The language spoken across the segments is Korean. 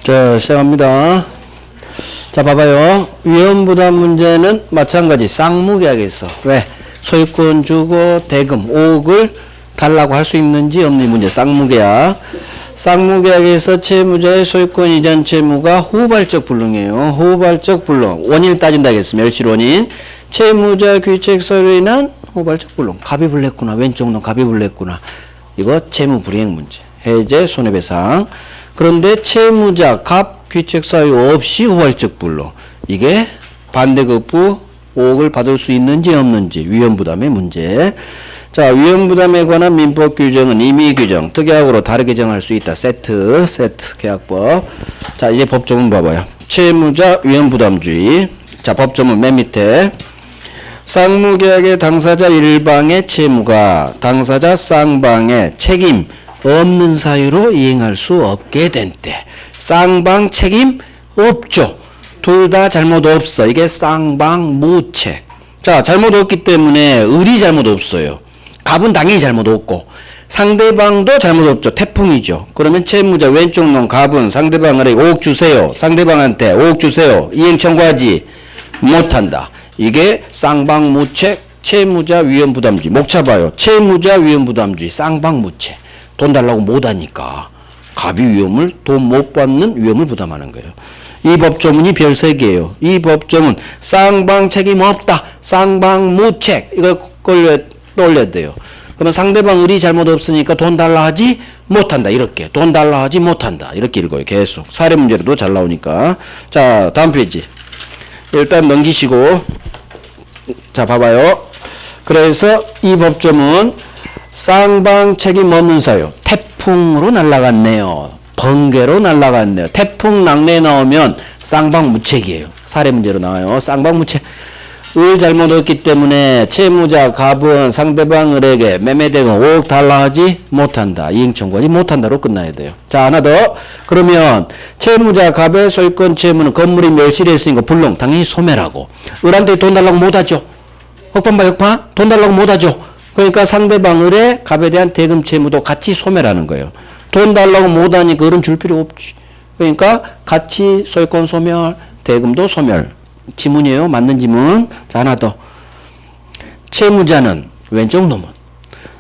자, 시작합니다. 자, 봐봐요. 위험부담 문제는 마찬가지 쌍무계약에서 왜 소유권 주고 대금 5억을 달라고 할 수 있는지 없는 문제 쌍무계약. 쌍무계약에서 채무자의 소유권 이전 채무가 후발적 불능이에요. 후발적 불능. 원인을 따진다 했으면 멸실 원인. 채무자 귀책 서류로 인한 후발적 불능. 갑입을 했구나. 왼쪽 놈 갑입을 했구나. 이거 채무 불이행 문제. 해제 손해배상. 그런데 채무자 갑 귀책 사유 없이 후발적 불능. 이게 반대급부 5억을 받을 수 있는지 없는지 위험부담의 문제. 자, 위험부담에 관한 민법 규정은 임의 규정, 특약으로 다르게 정할 수 있다. 세트 계약법. 자, 이제 법조문 봐봐요. 채무자 위험부담주의. 자, 법조문 맨 밑에 쌍무계약의 당사자 일방의 채무가 당사자 쌍방의 책임 없는 사유로 이행할 수 없게 된 때 쌍방 책임 없죠. 둘 다 잘못 없어. 이게 쌍방 무책. 자, 잘못 없기 때문에 을이 잘못 없어요. 갑은 당연히 잘못 없고 상대방도 잘못 없죠. 태풍이죠. 그러면 채무자 왼쪽 놈 갑은 상대방에게 5억 주세요. 상대방한테 5억 주세요. 이행 청구하지 못한다. 이게 쌍방무책 채무자 위험부담주의. 목 잡아요. 채무자 위험부담주의 쌍방무책. 돈 달라고 못하니까 갑이 위험을 돈 못 받는 위험을 부담하는 거예요. 이 법조문이 별 3개예요. 이 법조문 쌍방 책임 없다. 쌍방무책. 이거 떠올려야 돼요. 그러면 상대방 을이 잘못 없으니까 돈 달라 하지 못한다. 이렇게 돈 달라 하지 못한다. 이렇게 읽어요. 계속 사례 문제로도 잘 나오니까. 자, 다음 페이지 일단 넘기시고 자, 봐봐요. 그래서 이 법조문 쌍방 책임 없는 사유 태풍으로 날아갔네요. 번개로 날아갔네요. 태풍 낙뢰 나오면 쌍방무책이에요. 사례 문제로 나와요. 쌍방무책. 을 잘못 없기 때문에 채무자 갑은 상대방 을에게 매매대금 5억 달라 하지 못한다. 이행 청구하지 못한다로 끝나야 돼요. 자, 하나 더. 그러면 채무자 갑의 소유권 채무는 건물이 멸실했으니까 불능. 당연히 소멸하고. 을한테 돈 달라고 못하죠. 흑판봐 흑판. 돈 달라고 못하죠. 그러니까 상대방 을의 갑에 대한 대금 채무도 같이 소멸하는 거예요. 돈 달라고 못하니까 을은 줄 필요 없지. 그러니까 같이 소유권 소멸, 대금도 소멸. 지문이에요. 맞는 지문. 자, 하나 더. 채무자는 왼쪽 놈은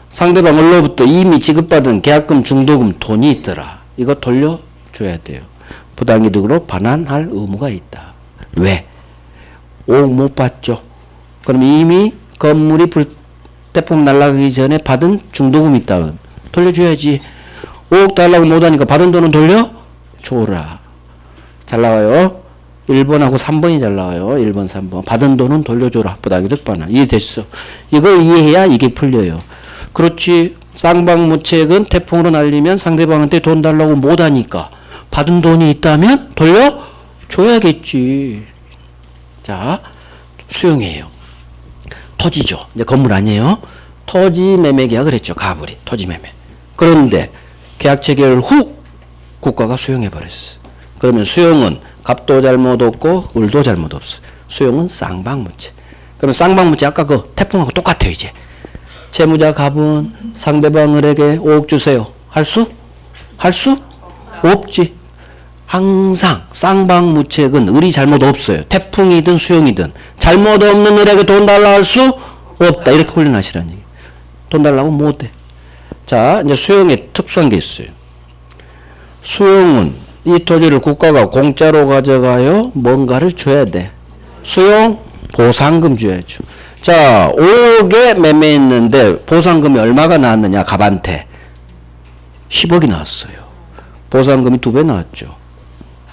상대방으로부터 이미 지급받은 계약금 중도금 돈이 있더라. 이거 돌려줘야 돼요. 부당이득으로 반환할 의무가 있다. 왜? 5억 못 받죠. 그럼 이미 건물이 태풍 날아가기 전에 받은 중도금 있다. 돌려줘야지. 5억 달라고 못하니까 받은 돈은 돌려줘라. 잘 나와요. 1번하고 3번이 잘 나와요. 1번, 3번. 받은 돈은 돌려줘라. 부당이득 반환. 이해됐어. 이걸 이해해야 이게 풀려요. 그렇지. 쌍방무책은 태풍으로 날리면 상대방한테 돈 달라고 못하니까 받은 돈이 있다면 돌려줘야겠지. 자, 수용해요. 토지죠. 이제 건물 아니에요. 토지 매매 계약을 했죠. 가불이. 토지 매매. 그런데 계약 체결 후 국가가 수용해버렸어. 그러면 수용은 갑도 잘못 없고 을도 잘못 없어. 수용은 쌍방무책. 그러면 쌍방무책 아까 그 태풍하고 똑같아요. 이제 채무자 갑은 상대방 을에게 5억 주세요. 할 수 없지. 항상 쌍방무책은 을이 잘못 없어요. 태풍이든 수용이든 잘못 없는 을에게 돈 달라 할 수 없다. 이렇게 훈련하시라는 얘기. 돈 달라고 못해. 자, 이제 수용에 특수한 게 있어요. 수용은 이 토지를 국가가 공짜로 가져가요? 뭔가를 줘야 돼. 수용? 보상금 줘야죠. 자, 5억에 매매했는데 보상금이 얼마가 나왔느냐? 갑한테 10억이 나왔어요. 보상금이 2배 나왔죠.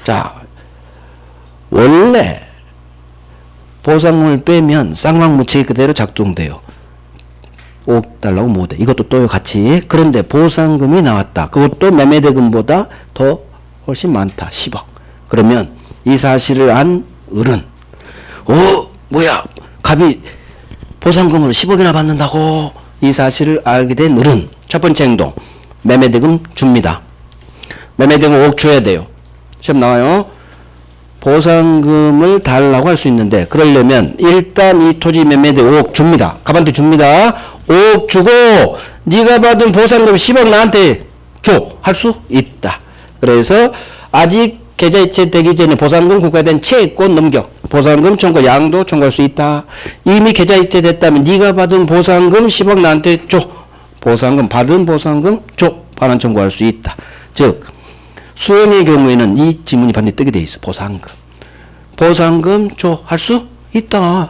자, 원래 보상금을 빼면 쌍방무책이 그대로 작동돼요. 5억 달라고 못해. 이것도 또요 같이. 그런데 보상금이 나왔다. 그것도 매매대금보다 더 훨씬 많다. 10억. 그러면 이 사실을 안 을은 뭐야 갑이 보상금으로 10억이나 받는다고. 이 사실을 알게 된 을은 첫 번째 행동 매매대금 줍니다. 매매대금 5억 줘야 돼요. 시험 나와요. 보상금을 달라고 할 수 있는데 그러려면 일단 이 토지 매매대금 5억 줍니다. 갑한테 줍니다. 5억 주고 네가 받은 보상금 10억 나한테 줘. 할 수 있다. 그래서 아직 계좌이체 되기 전에 보상금 국가에 대한 채권 넘겨. 보상금 청구 양도 청구할 수 있다. 이미 계좌이체 됐다면 네가 받은 보상금 10억 나한테 줘. 보상금 받은 보상금 줘. 반환 청구할 수 있다. 즉 수용의 경우에는 이 지문이 반드시 뜨게 돼 있어. 보상금 줘. 할 수 있다.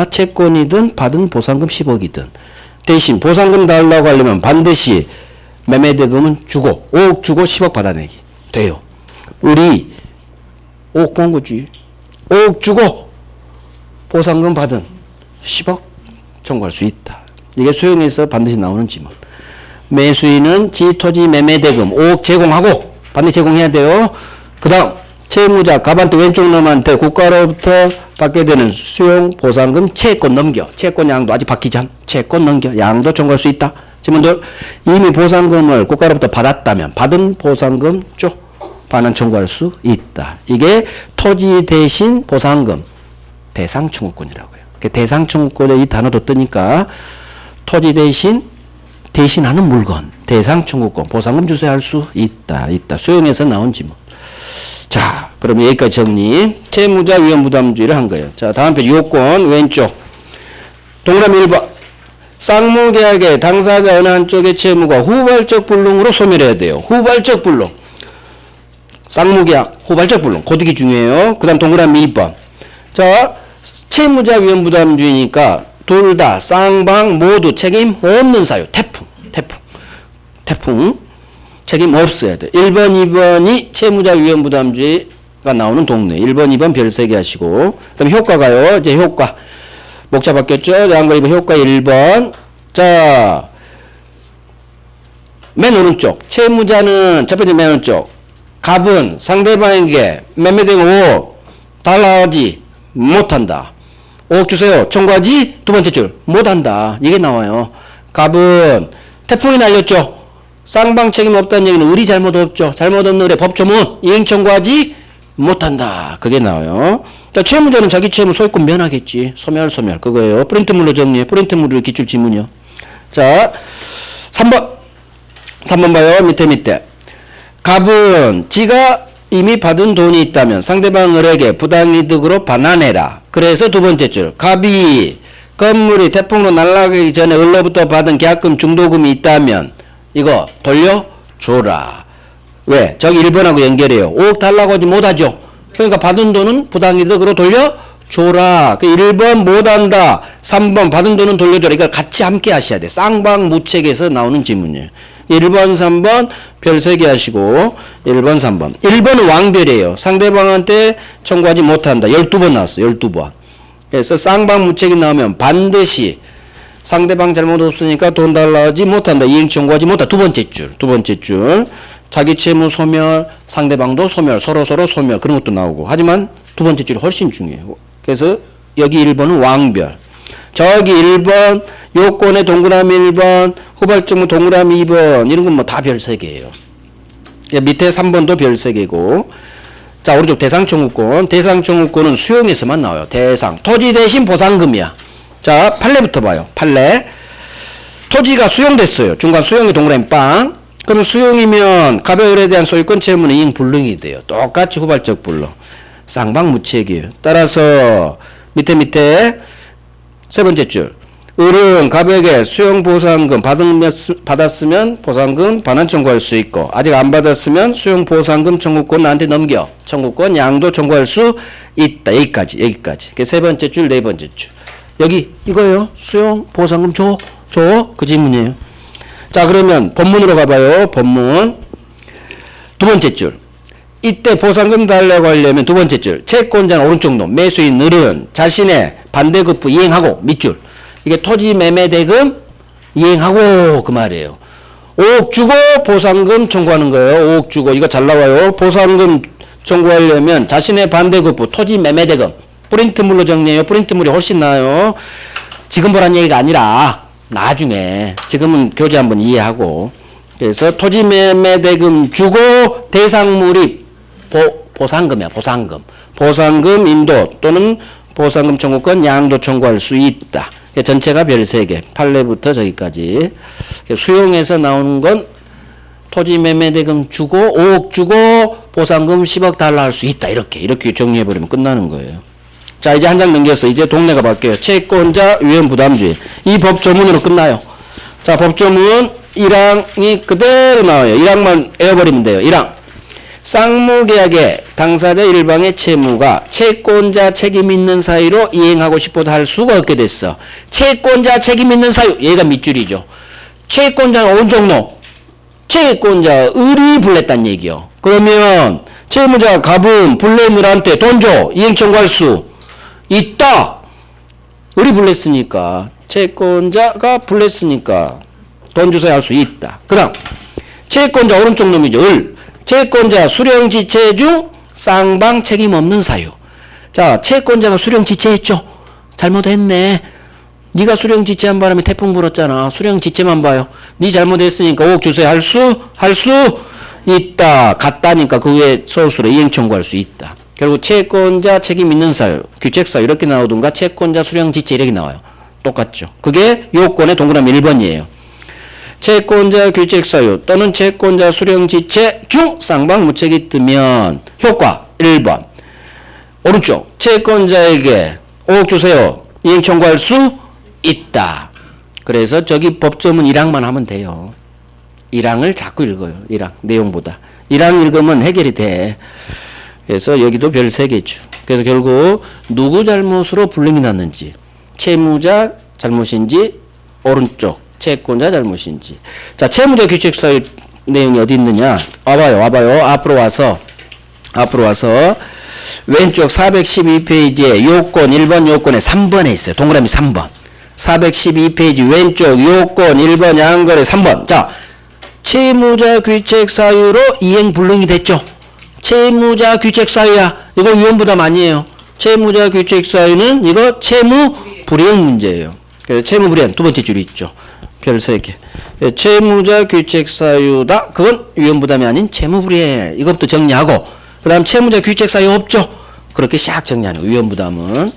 채권이든 받은 보상금 10억이든. 대신 보상금 달라고 하려면 반드시 매매대금은 주고 5억 주고 10억 받아내기 돼요. 우리 5억 번 거지. 5억 주고 보상금 받은 10억 청구할 수 있다. 이게 수용에서 반드시 나오는 지문. 매수인은 지토지 매매대금 5억 제공하고 반드시 제공해야 돼요. 그 다음 채무자 가반대 왼쪽 놈한테 국가로부터 받게 되는 수용 보상금 채권 넘겨. 채권 양도 아직 받기 전 채권 넘겨. 양도 청구할 수 있다. 지문들 이미 보상금을 국가로부터 받았다면 받은 보상금 쪽 반환 청구할 수 있다. 이게 토지 대신 보상금 대상 청구권이라고요. 대상 청구권에 이 단어도 뜨니까 토지 대신 대신하는 물건 대상 청구권 보상금 주세요 할 수 있다. 수용에서 나온 지문. 자, 그럼 여기까지 정리. 채무자 위험부담주의를 한 거예요. 자, 다음 페이지 요건 왼쪽. 동그라미 1번. 쌍무계약의 당사자 어느 한쪽의 채무가 후발적 불능으로 소멸해야 돼요. 후발적 불능. 쌍무계약 후발적 불능. 고득이 중요해요. 그 다음 동그라미 2번. 자, 채무자 위험부담주의니까 둘 다 쌍방 모두 책임 없는 사유. 태풍. 책임 없어야 돼. 1번, 2번이 채무자 위험부담주의가 나오는 동네. 1번, 2번 별 3개 하시고. 그 다음에 효과가요. 이제 효과. 목차 바뀌었죠? 한글 2번 효과 1번. 자, 맨 오른쪽. 채무자는 첫 번째 맨 오른쪽. 갑은 상대방에게 매매된 5억 달라하지 못한다. 5억 주세요. 청구하지 두 번째 줄 못한다. 이게 나와요. 갑은 태풍이 날렸죠. 쌍방 책임 없다는 얘기는 우리 잘못 없죠. 잘못 없는 의뢰 법조문 이행 청구하지 못한다. 그게 나와요. 자, 채무자는 자기 채무 소유권 면하겠지. 소멸 그거예요. 프린트물로 정리해. 프린트물로 기출 지문이요. 자, 3번 봐요. 밑에 갑은 지가 이미 받은 돈이 있다면 상대방 을에게 부당이득으로 반환해라. 그래서 두 번째 줄 갑이 건물이 태풍으로 날아가기 전에 을로부터 받은 계약금 중도금이 있다면 이거 돌려줘라. 왜? 저기 1번하고 연결해요. 5억 달라고 하지 못하죠. 그러니까 받은 돈은 부당이득으로 돌려줘라. 1번 못한다. 3번 받은 돈은 돌려줘라. 이걸 같이 함께 하셔야 돼. 쌍방무책에서 나오는 질문이에요. 1번, 3번 별 3개 하시고 1번, 3번. 1번은 왕별이에요. 상대방한테 청구하지 못한다. 12번 나왔어. 12번. 그래서 쌍방무책이 나오면 반드시 상대방 잘못 없으니까 돈 달라 하지 못한다. 이행 청구하지 못한다. 두 번째 줄. 자기 채무 소멸, 상대방도 소멸, 서로 소멸 그런 것도 나오고. 하지만 두 번째 줄이 훨씬 중요해요. 그래서 여기 1번은 왕별. 저기 1번 요건의 동그라미 1번, 후발적무 동그라미 2번 이런 건 뭐 다 별 3개예요. 밑에 3번도 별 3개고. 자, 오른쪽 대상청구권. 대상청구권은 수용에서만 나와요. 대상. 토지 대신 보상금이야. 자, 판례부터 봐요. 판례. 토지가 수용됐어요. 중간 수용의 동그라미 빵. 그럼 수용이면 갑의을에 대한 소유권 채무는 이행 불능이 돼요. 똑같이 후발적 불능. 쌍방무책이에요. 따라서 밑에 세 번째 줄. 을은 갑에게 수용보상금 받았으면 보상금 반환 청구할 수 있고 아직 안 받았으면 수용보상금 청구권 나한테 넘겨. 청구권 양도 청구할 수 있다. 여기까지. 세 번째 줄, 네 번째 줄. 여기 이거예요. 수용보상금 줘. 그 질문이에요. 자, 그러면 본문으로 가봐요. 본문. 두 번째 줄. 이때 보상금 달라고 하려면 두 번째 줄. 채권자는 오른쪽 놈. 매수인 을은 자신의 반대급부 이행하고 밑줄. 이게 토지 매매 대금 이행하고 그 말이에요. 5억 주고 보상금 청구하는 거예요. 5억 주고. 이거 잘 나와요. 보상금 청구하려면 자신의 반대급부 토지 매매 대금. 프린트물로 정리해요. 프린트물이 훨씬 나아요. 지금 보란 얘기가 아니라 나중에. 지금은 교재 한번 이해하고. 그래서 토지 매매 대금 주고 대상물이 보상금이야. 보상금 인도 또는 보상금 청구권 양도 청구할 수 있다. 전체가 별 3개. 판례부터 저기까지. 수용에서 나오는 건 토지 매매 대금 주고 5억 주고 보상금 10억 달러 할 수 있다. 이렇게 정리해버리면 끝나는 거예요. 자, 이제 한 장 넘겼어. 이제 동네가 바뀌어요. 채권자 위험 부담주의. 이 법조문으로 끝나요. 자, 법조문 1항이 그대로 나와요. 1항만 외워버리면 돼요. 1항. 쌍무계약의 당사자 일방의 채무가 채권자 책임 있는 사유로 이행하고 싶어도 할 수가 없게 됐어. 채권자 책임 있는 사유. 얘가 밑줄이죠. 채권자는 온종로. 채권자 을이 불냈단 얘기요. 그러면 채무자 갑은 불낸 을한테 돈 줘. 이행 청구할 수 있다. 을이 불냈으니까 채권자가 불냈으니까 돈 주세요 할 수 있다. 그 다음 채권자 오른쪽 놈이죠. 을. 채권자 수령지체 중 쌍방 책임 없는 사유. 자, 채권자가 수령지체했죠. 잘못했네. 네가 수령지체한 바람에 태풍 불었잖아. 수령지체만 봐요. 네 잘못했으니까 5억 주세요 할 수 있다. 같다니까 그 외에 소수로 이행 청구할 수 있다. 결국 채권자 책임 있는 사유, 규책사유 이렇게 나오든가 채권자 수령지체 이렇게 나와요. 똑같죠. 그게 요건의 동그라미 1번이에요. 채권자 규책사유 또는 채권자 수령지체 중 쌍방무책이 뜨면 효과 1번. 오른쪽 채권자에게 5억 주세요. 이행 청구할 수 있다. 그래서 저기 법조문 1항만 하면 돼요. 1항을 자꾸 읽어요. 1항 내용보다. 1항 읽으면 해결이 돼. 그래서 여기도 별 3개죠. 그래서 결국 누구 잘못으로 불능이 났는지, 채무자 잘못인지, 오른쪽 채권자 잘못인지. 자, 채무자 규칙사유 내용이 어디 있느냐? 와봐요. 앞으로 와서 왼쪽 412페이지에 요건 1번 요건에 3번에 있어요. 동그라미 3번. 412페이지 왼쪽 요건 1번 양거래 3번. 자, 채무자 규칙사유로 이행 불능이 됐죠. 채무자 규칙사유야. 이거 위험부담 아니에요. 채무자 규칙사유는 이거 채무 불이행 문제예요. 그래서 채무 불이행 두 번째 줄이 있죠. 별 3개. 채무자 규칙사유다. 그건 위험부담이 아닌 채무 불이행. 이것부터 정리하고 그 다음 채무자 규칙사유 없죠. 그렇게 샥 정리하는 거예요. 위험부담은.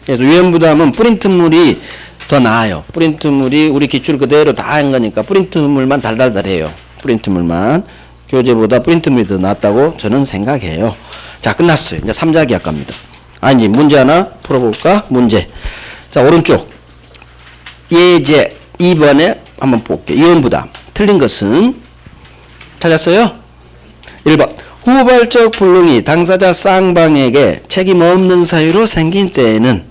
그래서 위험부담은 프린트물이 더 나아요. 프린트물이 우리 기출 그대로 다 한 거니까 프린트물만 달달달해요. 프린트물만. 교재보다 프린트물이 더 낫다고 저는 생각해요. 자, 끝났어요. 이제 3자 계약 갑니다. 아니지, 문제 하나 풀어볼까? 문제. 자, 오른쪽. 예제 2번에 한번 볼게요. 위험부담. 틀린 것은 찾았어요? 1번. 후발적 불능이 당사자 쌍방에게 책임 없는 사유로 생긴 때에는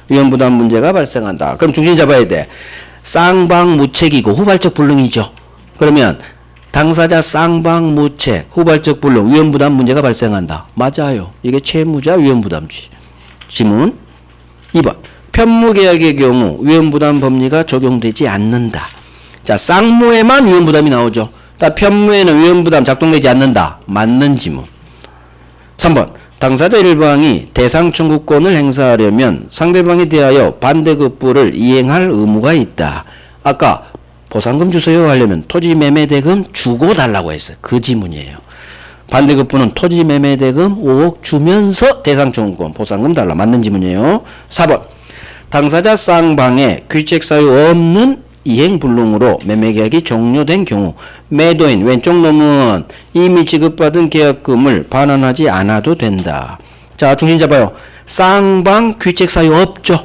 위험부담 문제가 발생한다. 그럼 중심 잡아야 돼. 쌍방 무책이고 후발적 불능이죠. 그러면 당사자 쌍방 무책, 후발적 불능, 위험부담 문제가 발생한다. 맞아요. 이게 채무자 위험부담주의. 지문 2번. 편무계약의 경우 위험부담 법리가 적용되지 않는다. 자, 쌍무에만 위험부담이 나오죠. 편무에는 위험부담 작동되지 않는다. 맞는 지문. 3번. 당사자 일방이 대상 청구권을 행사하려면 상대방에 대하여 반대급부를 이행할 의무가 있다. 아까 보상금 주세요 하려면 토지매매대금 주고 달라고 했어요. 그 지문이에요. 반대급부는 토지매매대금 5억 주면서 대상 청구권 보상금 달라. 맞는 지문이에요. 4번. 당사자 쌍방에 규칙사유 없는 이행불능으로 매매계약이 종료된 경우 매도인 왼쪽 놈은 이미 지급받은 계약금을 반환하지 않아도 된다. 자, 중심 잡아요. 쌍방 규칙사유 없죠.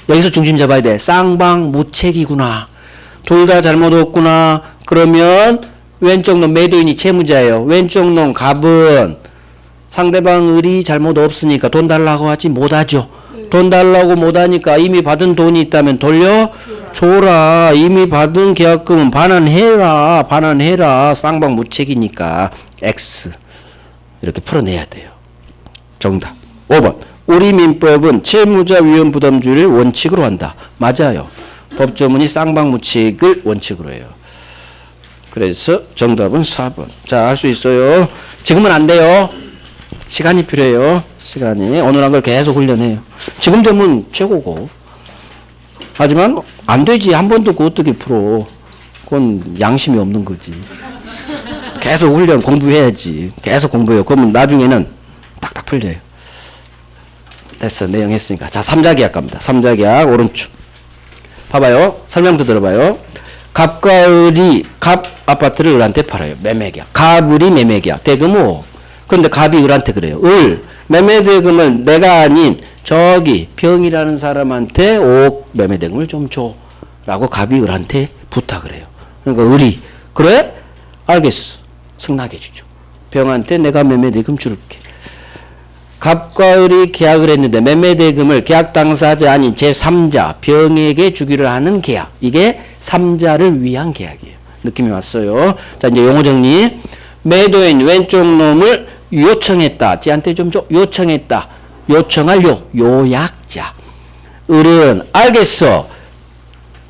여기서 중심 잡아야 돼. 쌍방 무책이구나. 둘 다 잘못 없구나. 그러면 왼쪽 놈 매도인이 채무자예요. 왼쪽 놈 갑은 상대방 을이 잘못 없으니까 돈 달라고 하지 못하죠. 돈 달라고 못하니까 이미 받은 돈이 있다면 돌려줘라. 이미 받은 계약금은 반환해라. 쌍방 무책이니까 X 이렇게 풀어내야 돼요. 정답 5번. 우리 민법은 채무자 위험부담주의를 원칙으로 한다. 맞아요. 법조문이 쌍방 무책을 원칙으로 해요. 그래서 정답은 4번. 자, 할 수 있어요. 지금은 안 돼요. 시간이 필요해요. 시간이. 오늘 한 걸 계속 훈련해요. 지금 되면 최고고. 하지만 안 되지. 한 번 듣고 어떻게 풀어. 그건 양심이 없는 거지. 계속 훈련 공부해야지. 계속 공부해요. 그러면 나중에는 딱딱 풀려요. 됐어. 내용 했으니까. 자, 3자 계약 갑니다. 3자 계약 오른쪽. 봐봐요. 설명도 들어봐요. 갑과 을이 갑 아파트를 을한테 팔아요. 매매계약. 갑 을이 매매계약. 대금 5억. 그런데 갑이 을한테 그래요. 을, 매매대금을 내가 아닌 저기 병이라는 사람한테 5억 매매대금을 좀 줘. 라고 갑이 을한테 부탁을 해요. 그러니까 을이 그래? 알겠어. 승낙해 주죠. 병한테 내가 매매대금 줄게. 갑과 을이 계약을 했는데 매매대금을 계약 당사자 아닌 제3자 병에게 주기로 하는 계약. 이게 3자를 위한 계약이에요. 느낌이 왔어요. 자, 이제 용어 정리. 매도인 왼쪽 놈을 요청했다. 쟤한테 좀 줘. 요청했다. 요청할 요약자. 을은 알겠어.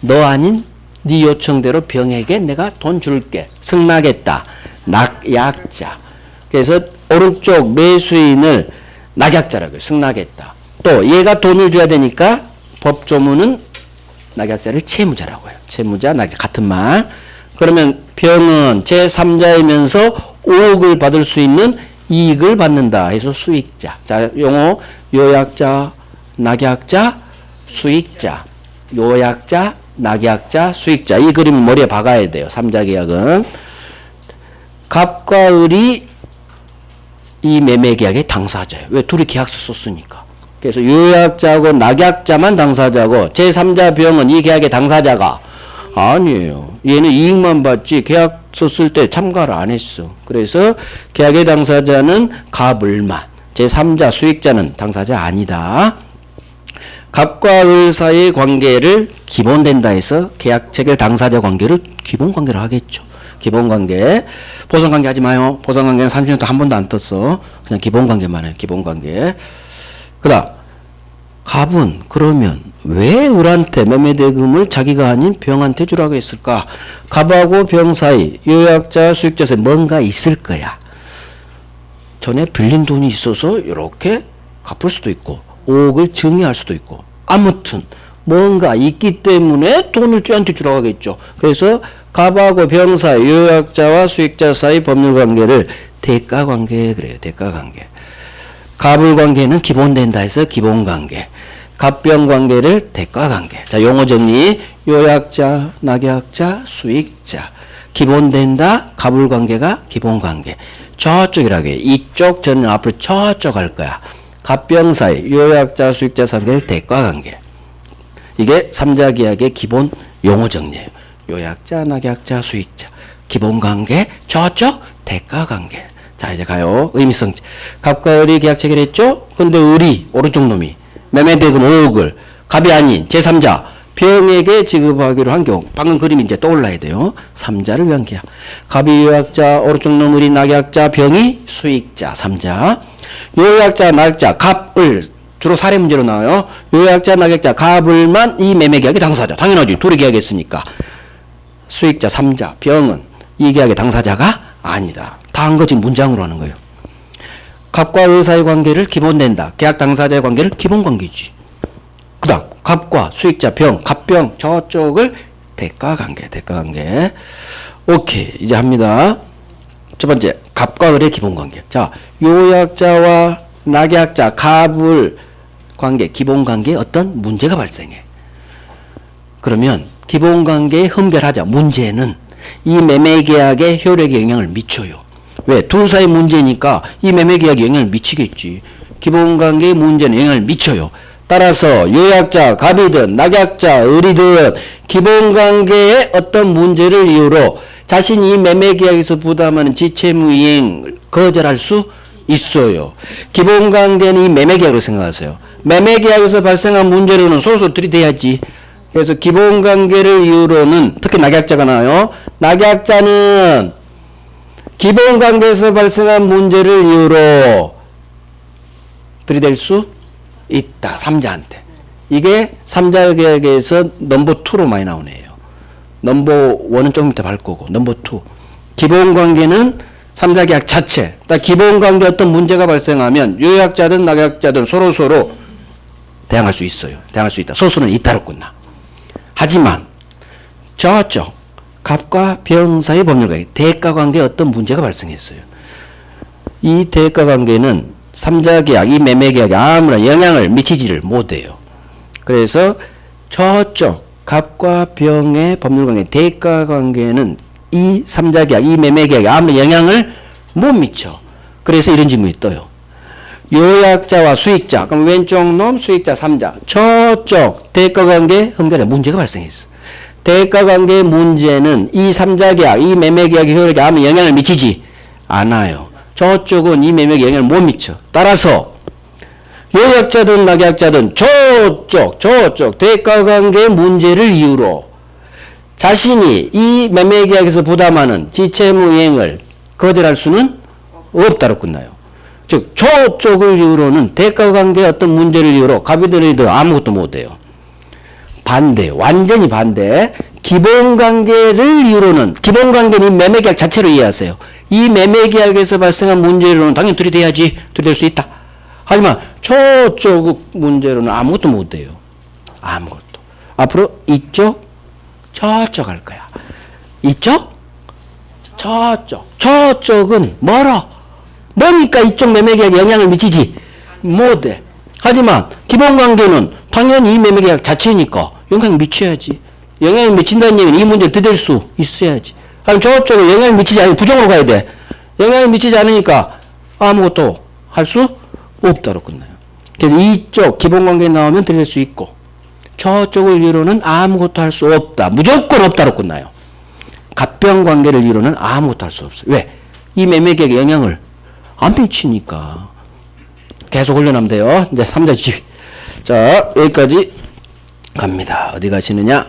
너 아닌 네 요청대로 병에게 내가 돈 줄게. 승낙했다. 낙약자. 그래서 오른쪽 매수인을 낙약자라고요. 승낙했다. 또 얘가 돈을 줘야 되니까 법조문은 낙약자를 채무자라고 해요. 채무자, 낙약자 같은 말. 그러면 병은 제3자이면서 5억을 받을 수 있는 이익을 받는다 해서 수익자. 자, 용어 요약자, 낙약자, 수익자. 요약자, 낙약자, 수익자. 이 그림을 머리에 박아야 돼요. 3자 계약은. 갑과 을이 이 매매 계약의 당사자예요. 왜? 둘이 계약서 썼으니까. 그래서 요약자고 낙약자만 당사자고 제3자 병은 이 계약의 당사자가 아니에요. 얘는 이익만 받지 계약서 쓸 때 참가를 안 했어. 그래서 계약의 당사자는 갑을만, 제3자 수익자는 당사자 아니다. 갑과 을 사이의 관계를 기본된다 해서 계약 체결 당사자 관계를 기본 관계로 하겠죠. 기본 관계. 보상 관계 하지 마요. 보상 관계는 30년 동안 한 번도 안 떴어. 그냥 기본 관계만 해요. 기본 관계. 그다음 갑은 그러면 왜 을한테 매매대금을 자기가 아닌 병한테 주라고 했을까? 갑하고 병 사이 요약자 수익자 사이 뭔가 있을 거야. 전에 빌린 돈이 있어서 이렇게 갚을 수도 있고 5억을 증여할 수도 있고 아무튼 뭔가 있기 때문에 돈을 쟤한테 주라고 하겠죠. 그래서 갑하고 병 사이 요약자와 수익자 사이 법률관계를 대가관계 그래요. 대가관계. 갑을관계는 기본된다 해서 기본관계. 갑병관계를 대가관계. 자, 용어 정리. 요약자, 낙약자, 수익자. 기본된다. 갑을관계가 기본관계. 저쪽이라고 해. 이쪽 저는 앞으로 저쪽 할 거야. 갑병 사이 요약자, 수익자 관계를 대가관계. 이게 3자 계약의 기본 용어 정리예요. 요약자, 낙약자, 수익자. 기본관계, 저쪽 대가관계. 자, 이제 가요. 의미성. 갑과 을이 계약 체결했죠? 근데 을이, 오른쪽 놈이, 매매대금 5억을 갑이 아닌 제3자, 병에게 지급하기로 한 경우. 방금 그림이 이제 떠올라야 돼요. 3자를 위한 계약. 갑이 요약자, 오른쪽 놈 을이 낙약자, 병이 수익자, 3자. 요약자, 낙약자, 갑을, 주로 사례 문제로 나와요. 요약자, 낙약자, 갑을만 이 매매 계약의 당사자. 당연하지. 둘이 계약했으니까. 수익자, 3자, 병은 이 계약의 당사자가 아니다. 다 한 거지 문장으로 하는 거예요. 갑과 을 사이 관계를 기본된다. 계약 당사자의 관계를 기본관계지. 그 다음 갑과 수익자, 병, 갑병 저쪽을 대가관계, 대가관계. 오케이. 이제 합니다. 첫 번째 갑과 을의 기본관계. 자, 요약자와 낙약자, 갑을 관계, 기본관계에 어떤 문제가 발생해. 그러면 기본관계에 흠결하자. 문제는 이 매매계약의 효력에 영향을 미쳐요. 왜? 둘 사이 문제니까 이 매매계약에 영향을 미치겠지. 기본관계의 문제는 영향을 미쳐요. 따라서 요약자, 갑이든 낙약자, 을이든 기본관계의 어떤 문제를 이유로 자신이 이 매매계약에서 부담하는 지채무이행을 거절할 수 있어요. 기본관계는 이 매매계약으로 생각하세요. 매매계약에서 발생한 문제로는 소소 들이대야지. 그래서 기본관계를 이유로는 특히 낙약자가 나와요. 낙약자는 기본관계에서 발생한 문제를 이유로 들이댈 수 있다. 3자한테. 이게 3자 계약에서 넘버 2로 많이 나오네요. 넘버 1은 조금 이따 발 거고 넘버 2. 기본관계는 3자 계약 자체. 기본관계 어떤 문제가 발생하면 요약자든 낙약자든 서로 대항할 수 있어요. 대항할 수 있다. 소수는 잇따랐구나. 하지만 저쪽 갑과 병 사이 법률관계, 대가관계에 어떤 문제가 발생했어요. 이 대가관계는 3자 계약, 이 매매계약에 아무런 영향을 미치지를 못해요. 그래서 저쪽 갑과 병의 법률관계, 대가관계는 이 3자 계약, 이 매매계약에 아무런 영향을 못 미쳐. 그래서 이런 질문이 떠요. 요약자와 수익자, 그럼 왼쪽 놈 수익자 3자, 저쪽 대가관계 흠결에 문제가 발생했어. 대가관계의 문제는 이 3자 계약, 이 매매 계약의 효력에 아무 영향을 미치지 않아요. 저쪽은 이 매매 영향을 못 미쳐. 따라서 요약자든 낙약자든 저쪽 대가관계의 문제를 이유로 자신이 이 매매 계약에서 부담하는 지채무이행을 거절할 수는 없다로 끝나요. 즉 저쪽을 이유로는 대가관계의 어떤 문제를 이유로 갑이더라도 아무것도 못해요. 반대, 완전히 반대. 기본관계를 이유로는, 기본관계는 이 매매계약 자체로 이해하세요. 이 매매계약에서 발생한 문제로는 당연히 들이대야지, 들이댈 수 있다. 하지만 저쪽 문제로는 아무것도 못해요. 아무것도. 앞으로 이쪽, 저쪽 할 거야. 이쪽, 저쪽. 저쪽은 멀어. 뭐니까 이쪽 매매계약에 영향을 미치지 못해. 하지만 기본관계는 당연히 이 매매계약 자체니까 영향을 미쳐야지. 영향을 미친다는 얘기는 이 문제를 들이댈 수 있어야지. 아니 저쪽은 영향을 미치지 않으면 부정으로 가야 돼. 영향을 미치지 않으니까 아무것도 할 수 없다로 끝나요. 그래서 이쪽 기본관계에 나오면 들이댈 수 있고 저쪽을 이유로는 아무것도 할 수 없다. 무조건 없다로 끝나요. 갑병관계를 이유로는 아무것도 할 수 없어요. 왜? 이 매매계약에 영향을 안 미치니까. 계속 올려놓으면 돼요. 이제 3자 지위. 자, 여기까지 갑니다. 어디 가시느냐?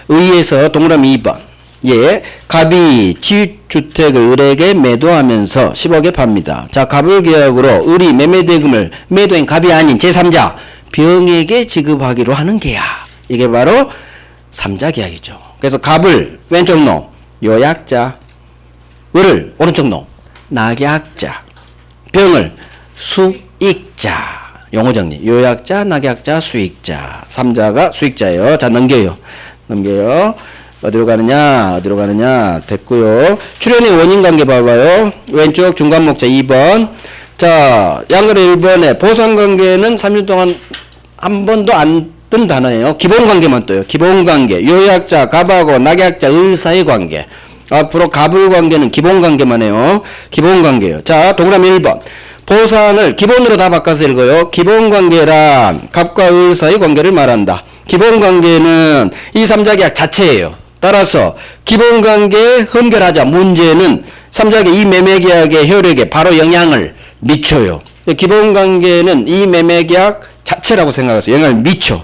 의에서 동그라미 2번. 예, 갑이 지주택을 을에게 매도하면서 10억에 팝니다. 자, 갑을 계약으로 을이 매매대금을 매도인 갑이 아닌 제3자 병에게 지급하기로 하는 계약. 이게 바로 3자 계약이죠. 그래서 갑을 왼쪽 놈 요약자, 을을 오른쪽 놈 낙약자, 병을 수익자. 용어 정리. 요약자, 낙약자, 수익자. 3자가 수익자예요. 자, 넘겨요. 어디로 가느냐. 됐고요. 출현의 원인 관계 봐봐요. 왼쪽 중간 목자 2번. 자, 양거래 1번에 보상 관계는 3년 동안 한 번도 안 뜬 단어예요. 기본 관계만 떠요. 기본 관계. 요약자, 갑하고 낙약자, 을 사이 관계. 앞으로 갑을 관계는 기본 관계만 해요. 기본 관계예요. 자, 동그라미 1번. 보상을 기본으로 다 바꿔서 읽어요. 기본 관계란 갑과 을 사이 관계를 말한다. 기본 관계는 이 3자 계약 자체예요. 따라서 기본 관계에 흠결하자 문제는 3자 계약 이 매매 계약의 효력에 바로 영향을 미쳐요. 기본 관계는 이 매매 계약 자체라고 생각해서 영향을 미쳐.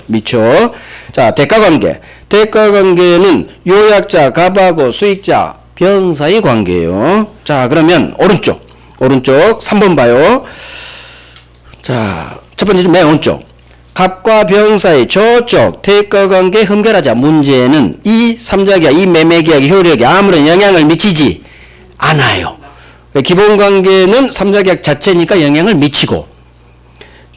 자, 대가 관계. 대가 관계는 요약자, 갑하고 수익자, 병 사이 관계예요. 자, 그러면 오른쪽 3번 봐요. 자, 첫 번째 맨 오른쪽. 갑과 병 사이 저쪽 대가 관계 흠결하자 문제는 이 3자 계약, 이 매매 계약의 효력에 아무런 영향을 미치지 않아요. 기본 관계는 3자 계약 자체니까 영향을 미치고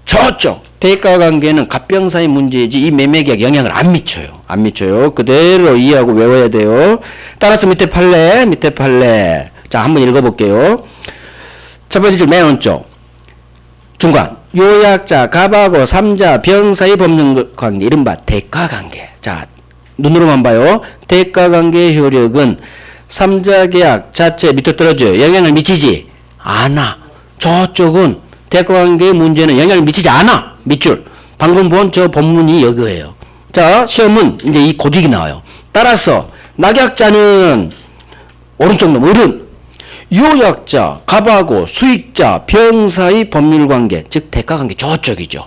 저쪽 대가 관계는 갑병 사이 문제이지 이 매매 계약 영향을 안 미쳐요. 그대로 이해하고 외워야 돼요. 따라서 밑에 판례. 자, 한번 읽어볼게요. 첫 번째 줄 맨 오른쪽. 중간. 요약자, 갑하고 3자, 병 사이 법률 관계. 이른바 대가 관계. 자, 눈으로만 봐요. 대가 관계의 효력은 3자 계약 자체 밑으로 떨어져요. 영향을 미치지 않아. 저쪽은 대가 관계의 문제는 영향을 미치지 않아. 밑줄. 방금 본 저 본문이 여기에요. 자, 시험은 이제 이 고딕이 나와요. 따라서 낙약자는 오른쪽 놈 을은 요약자, 갑하고 수익자, 병 사이 법률관계, 즉 대가관계 저쪽이죠.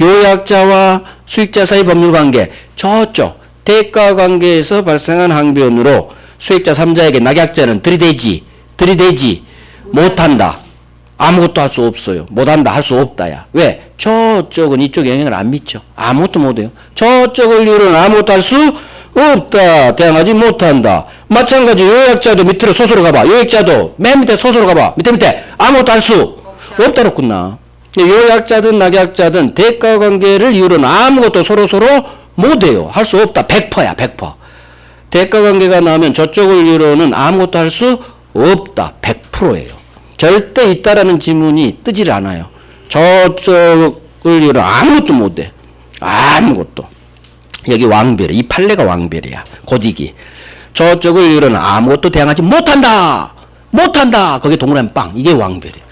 요약자와 수익자 사이 법률관계 저쪽 대가관계에서 발생한 항변으로 수익자 3자에게 낙약자는 들이대지 못한다. 아무것도 할 수 없어요. 못한다, 할 수 없다야. 왜? 저쪽은 이쪽에 영향을 안 미쳐. 아무것도 못해요. 저쪽을 이유로는 아무것도 할 수 없다. 대항하지 못한다. 마찬가지 요약자도 밑으로 소수로 가봐. 요약자도 맨 밑에 소수로 가봐. 밑에 아무것도 할 수 없다로 끝나. 요약자든 낙약자든 대가관계를 이유로는 아무것도 서로 못해요. 할 수 없다. 100%야. 100%. 대가관계가 나오면 저쪽을 이유로는 아무것도 할 수 없다. 100%예요. 절대 있다라는 지문이 뜨질 않아요. 저쪽을 이유로 아무것도 못해. 아무것도. 여기 왕별이. 이 판례가 왕별이야. 고딕이. 저쪽을 이유로는 아무것도 대항하지 못한다. 거기에 동그라미 빵. 이게 왕별이야.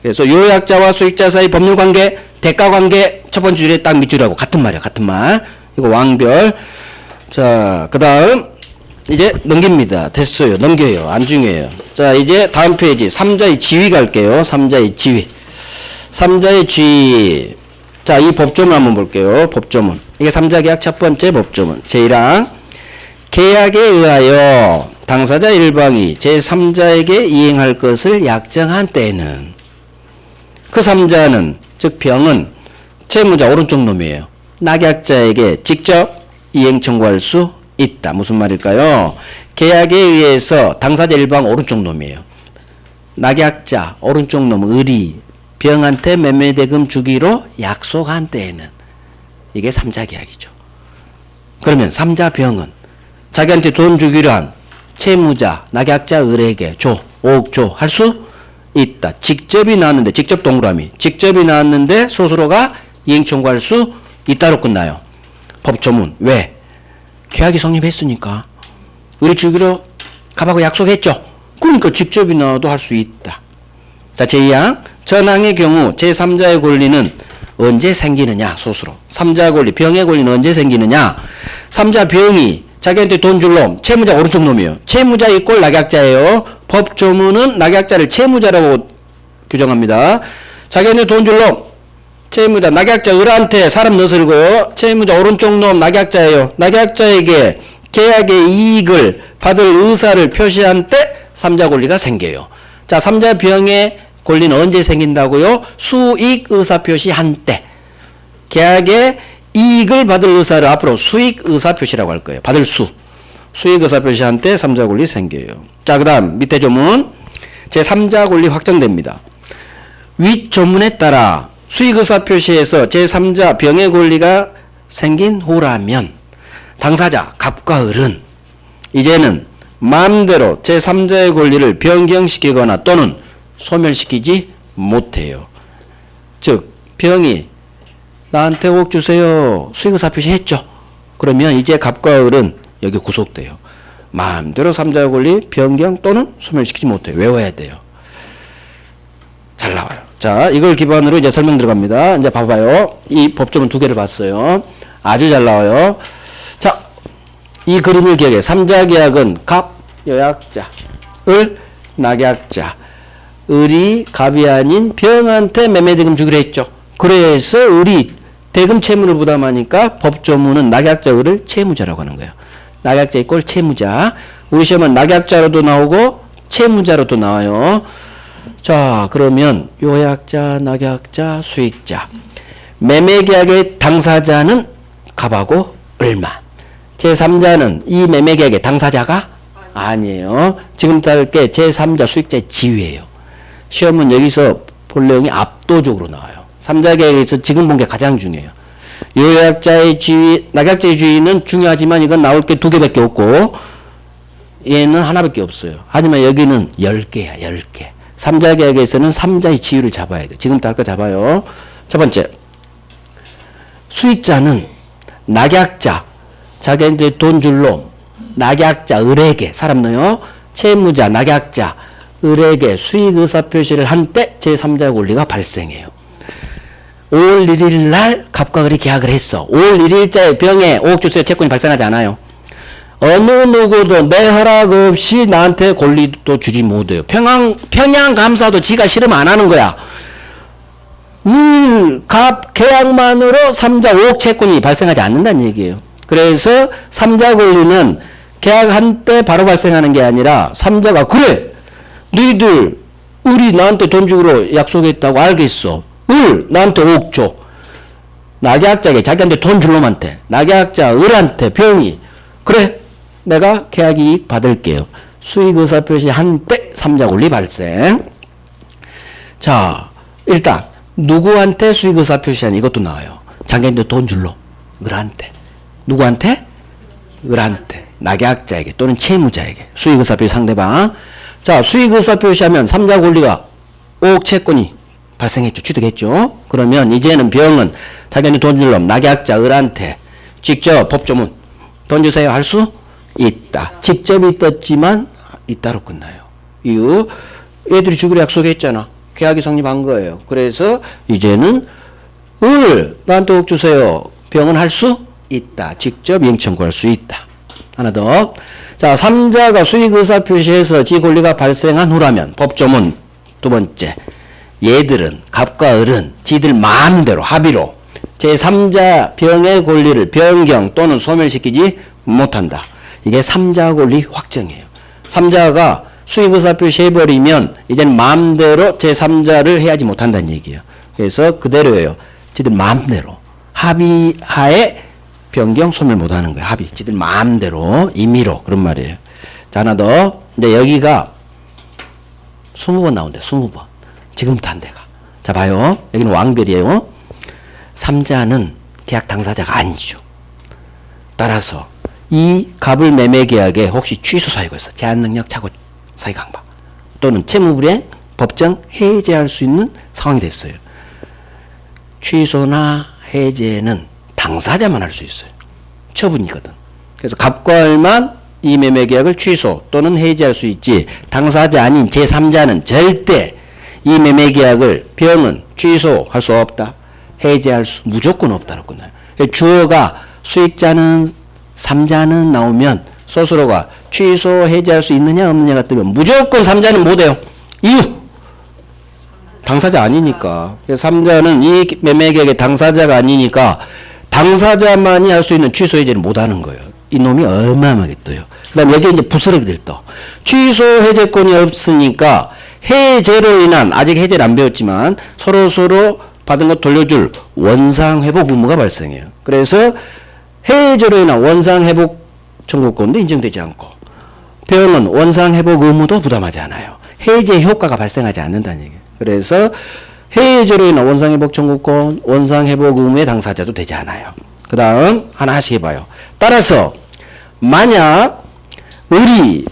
그래서 요약자와 수익자 사이 법률관계, 대가관계 첫 번째 줄에 딱 밑줄하고 같은 말이야. 같은 말. 이거 왕별. 자, 그 다음 이제 넘깁니다. 됐어요. 넘겨요. 안 중요해요. 자, 이제 다음 페이지 3자의 지위 갈게요. 3자의 지위. 3자의 지위. 자, 이 법조문 한번 볼게요. 법조문. 이게 3자 계약 첫 번째 법조문. 제1항. 계약에 의하여 당사자 일방이 제3자에게 이행할 것을 약정한 때에는 그 3자는, 즉 병은 채무자 오른쪽 놈이에요. 낙약자에게 직접 이행 청구할 수 있다. 무슨 말일까요? 계약에 의해서 당사자 일방 오른쪽 놈이에요. 낙약자 오른쪽 놈 을이 병한테 매매대금 주기로 약속한 때에는 이게 3자 계약이죠. 그러면 3자 병은 자기한테 돈 주기로 한 채무자 낙약자 을에게 줘, 5억 줘 할 수 있다. 직접이 나왔는데, 직접 동그라미, 직접이 나왔는데 스스로가 이행 청구할 수 있다로 끝나요. 법조문. 왜? 계약이 성립했으니까. 우리 주기로 갑하고 약속했죠. 그러니까 직접이 나와도 할 수 있다. 자, 제2항. 전항의 경우 제3자의 권리는 언제 생기느냐, 스스로. 3자 권리, 병의 권리는 언제 생기느냐. 3자 병이 자기한테 돈 줄 놈, 채무자 오른쪽 놈이에요. 채무자 이꼴 낙약자예요. 법조문은 낙약자를 채무자라고 규정합니다. 자기한테 돈 줄 놈, 채무자, 낙약자 을한테 사람 넣어서 읽어요. 채무자 오른쪽 놈 낙약자예요. 낙약자에게 계약의 이익을 받을 의사를 표시한 때 3자 권리가 생겨요. 자, 3자 병의 권리는 언제 생긴다고요? 수익 의사 표시한 때. 계약의 이익을 받을 의사를 앞으로 수익 의사 표시라고 할 거예요. 받을 수. 수익 의사 표시한 때 3자 권리 생겨요. 자, 그 다음 밑에 조문. 제3자 권리 확정됩니다. 윗 조문에 따라 수익 의사 표시에서 제3자 병의 권리가 생긴 후라면 당사자 갑과 을은 이제는 마음대로 제3자의 권리를 변경시키거나 또는 소멸시키지 못해요. 즉 병이 나한테 5억 주세요. 수익의사 표시했죠. 그러면 이제 갑과 을은 여기 구속돼요. 마음대로 3자의 권리 변경 또는 소멸시키지 못해요. 외워야 돼요. 잘 나와요. 자, 이걸 기반으로 이제 설명 들어갑니다. 이제 봐봐요. 이 법조문 두 개를 봤어요. 아주 잘 나와요. 자, 이 그림을 기억해. 3자 계약은 갑, 여약자, 을, 낙약자. 을이 갑이 아닌 병한테 매매대금 주기로 했죠. 그래서 을이 대금 채무를 부담하니까 법조문은 낙약자 을을 채무자라고 하는 거예요. 낙약자 이꼴 채무자. 우리 시험은 낙약자로도 나오고 채무자로도 나와요. 자, 그러면 요약자, 낙약자, 수익자. 매매계약의 당사자는 갑하고 을만. 제3자는 이 매매계약의 당사자가 아니에요. 지금 따를게 제3자 수익자의 지위예요. 시험은 여기서 볼 내용이 압도적으로 나와요. 3자 계약에서 지금 본 게 가장 중요해요. 요약자의 지위, 낙약자의 지위는 중요하지만 이건 나올 게 2개밖에 없고 얘는 하나밖에 없어요. 하지만 여기는 10개야, 10개. 3자 계약에서는 3자의 지위를 잡아야 돼요. 지금 딸 거 잡아요. 첫 번째, 수익자는 낙약자, 자기한테 돈 줄 놈, 낙약자 을에게, 사람 넣어요. 채무자, 낙약자 을에게 수익 의사 표시를 한 때 제3자의 권리가 발생해요. 5월 1일 날 갑과 을이 계약을 했어. 5월 1일자에 병에 5억 주세요 채권이 발생하지 않아요. 어느 누구도 내 허락 없이 나한테 권리도 주지 못해요. 평양감사도 지가 싫으면 안 하는 거야. 갑 계약만으로 3자 5억 채권이 발생하지 않는다는 얘기예요. 그래서 3자 권리는 계약한 때 바로 발생하는 게 아니라 3자가 그래 너희들 을이 나한테 돈 주기로 약속했다고 알겠어. 을 나한테 5억 줘. 낙약자에게 자기한테 돈 줄 놈한테 낙약자 을한테 병이 그래 내가 계약 이익 받을게요. 수익 의사 표시 한 때 3자 권리 발생. 자, 일단 누구한테 수익 의사 표시한 이것도 나와요. 자기한테 돈 줄 놈 을한테. 누구한테? 을한테. 낙약자에게 또는 채무자에게 수익 의사 표시 상대방. 자, 수익 의사 표시하면 3자 권리가 5억 채권이 발생했죠. 취득했죠. 그러면 이제는 병은 자기한테 돈 줄 놈 낙약자 을한테 직접 법조문 돈 주세요 할 수 있다. 직접이 떴지만 이따로 끝나요. 이유 애들이 주기로 약속했잖아. 계약이 성립한 거예요. 그래서 이제는 나한테 5억 주세요. 병은 할 수 있다. 직접 이행 청구할 수 있다. 하나 더. 자, 3자가 수익 의사 표시에서 지 권리가 발생한 후라면 법조문 두 번째. 얘들은 갑과 을은 지들 마음대로 합의로 제3자 병의 권리를 변경 또는 소멸시키지 못한다. 이게 3자 권리 확정이에요. 3자가 수익 의사 표시해버리면 이제는 마음대로 제3자를 해야지 못한다는 얘기예요. 그래서 그대로예요. 지들 마음대로 합의하에 변경 소멸 못하는 거예요. 합의. 지들 마음대로 임의로 그런 말이에요. 자, 하나 더. 이제 여기가 20번 나온대. 20번. 지금부터 한 대가. 자, 봐요. 여기는 왕별이에요. 3자는 계약 당사자가 아니죠. 따라서 이 갑을 매매 계약에 혹시 취소 사유가 있어. 제한 능력 착오 사유 강박 또는 채무불이행 법정 해제할 수 있는 상황이 됐어요. 취소나 해제는 당사자만 할 수 있어요. 처분이거든. 그래서 갑과 을만 이 매매 계약을 취소 또는 해제할 수 있지 당사자 아닌 제3자는 절대 이 매매 계약을 병은 취소할 수 없다. 해제할 수 무조건 없다고 끝나요. 주어가 수익자는 3자는 나오면 스스로가 취소 해제할 수 있느냐 없느냐가 뜨면 무조건 3자는 못해요. 이유! 당사자 아니니까. 3자는 이 매매계약의 당사자가 아니니까 당사자만이 할 수 있는 취소 해제를 못하는 거예요. 이놈이 얼마만하게 떠요. 그 다음에 여기 이제 부스러기들 떠. 취소 해제권이 없으니까 해제로 인한 아직 해제를 안 배웠지만 서로 받은 것 돌려줄 원상회복 의무가 발생해요. 그래서 해제로 인한 원상회복 청구권도 인정되지 않고 병은 원상회복 의무도 부담하지 않아요. 해제 효과가 발생하지 않는다는 얘기예요. 그래서 해제로 인한 원상회복 청구권, 원상회복 의무의 당사자도 되지 않아요. 그 다음 하나씩 해봐요. 따라서 만약 을이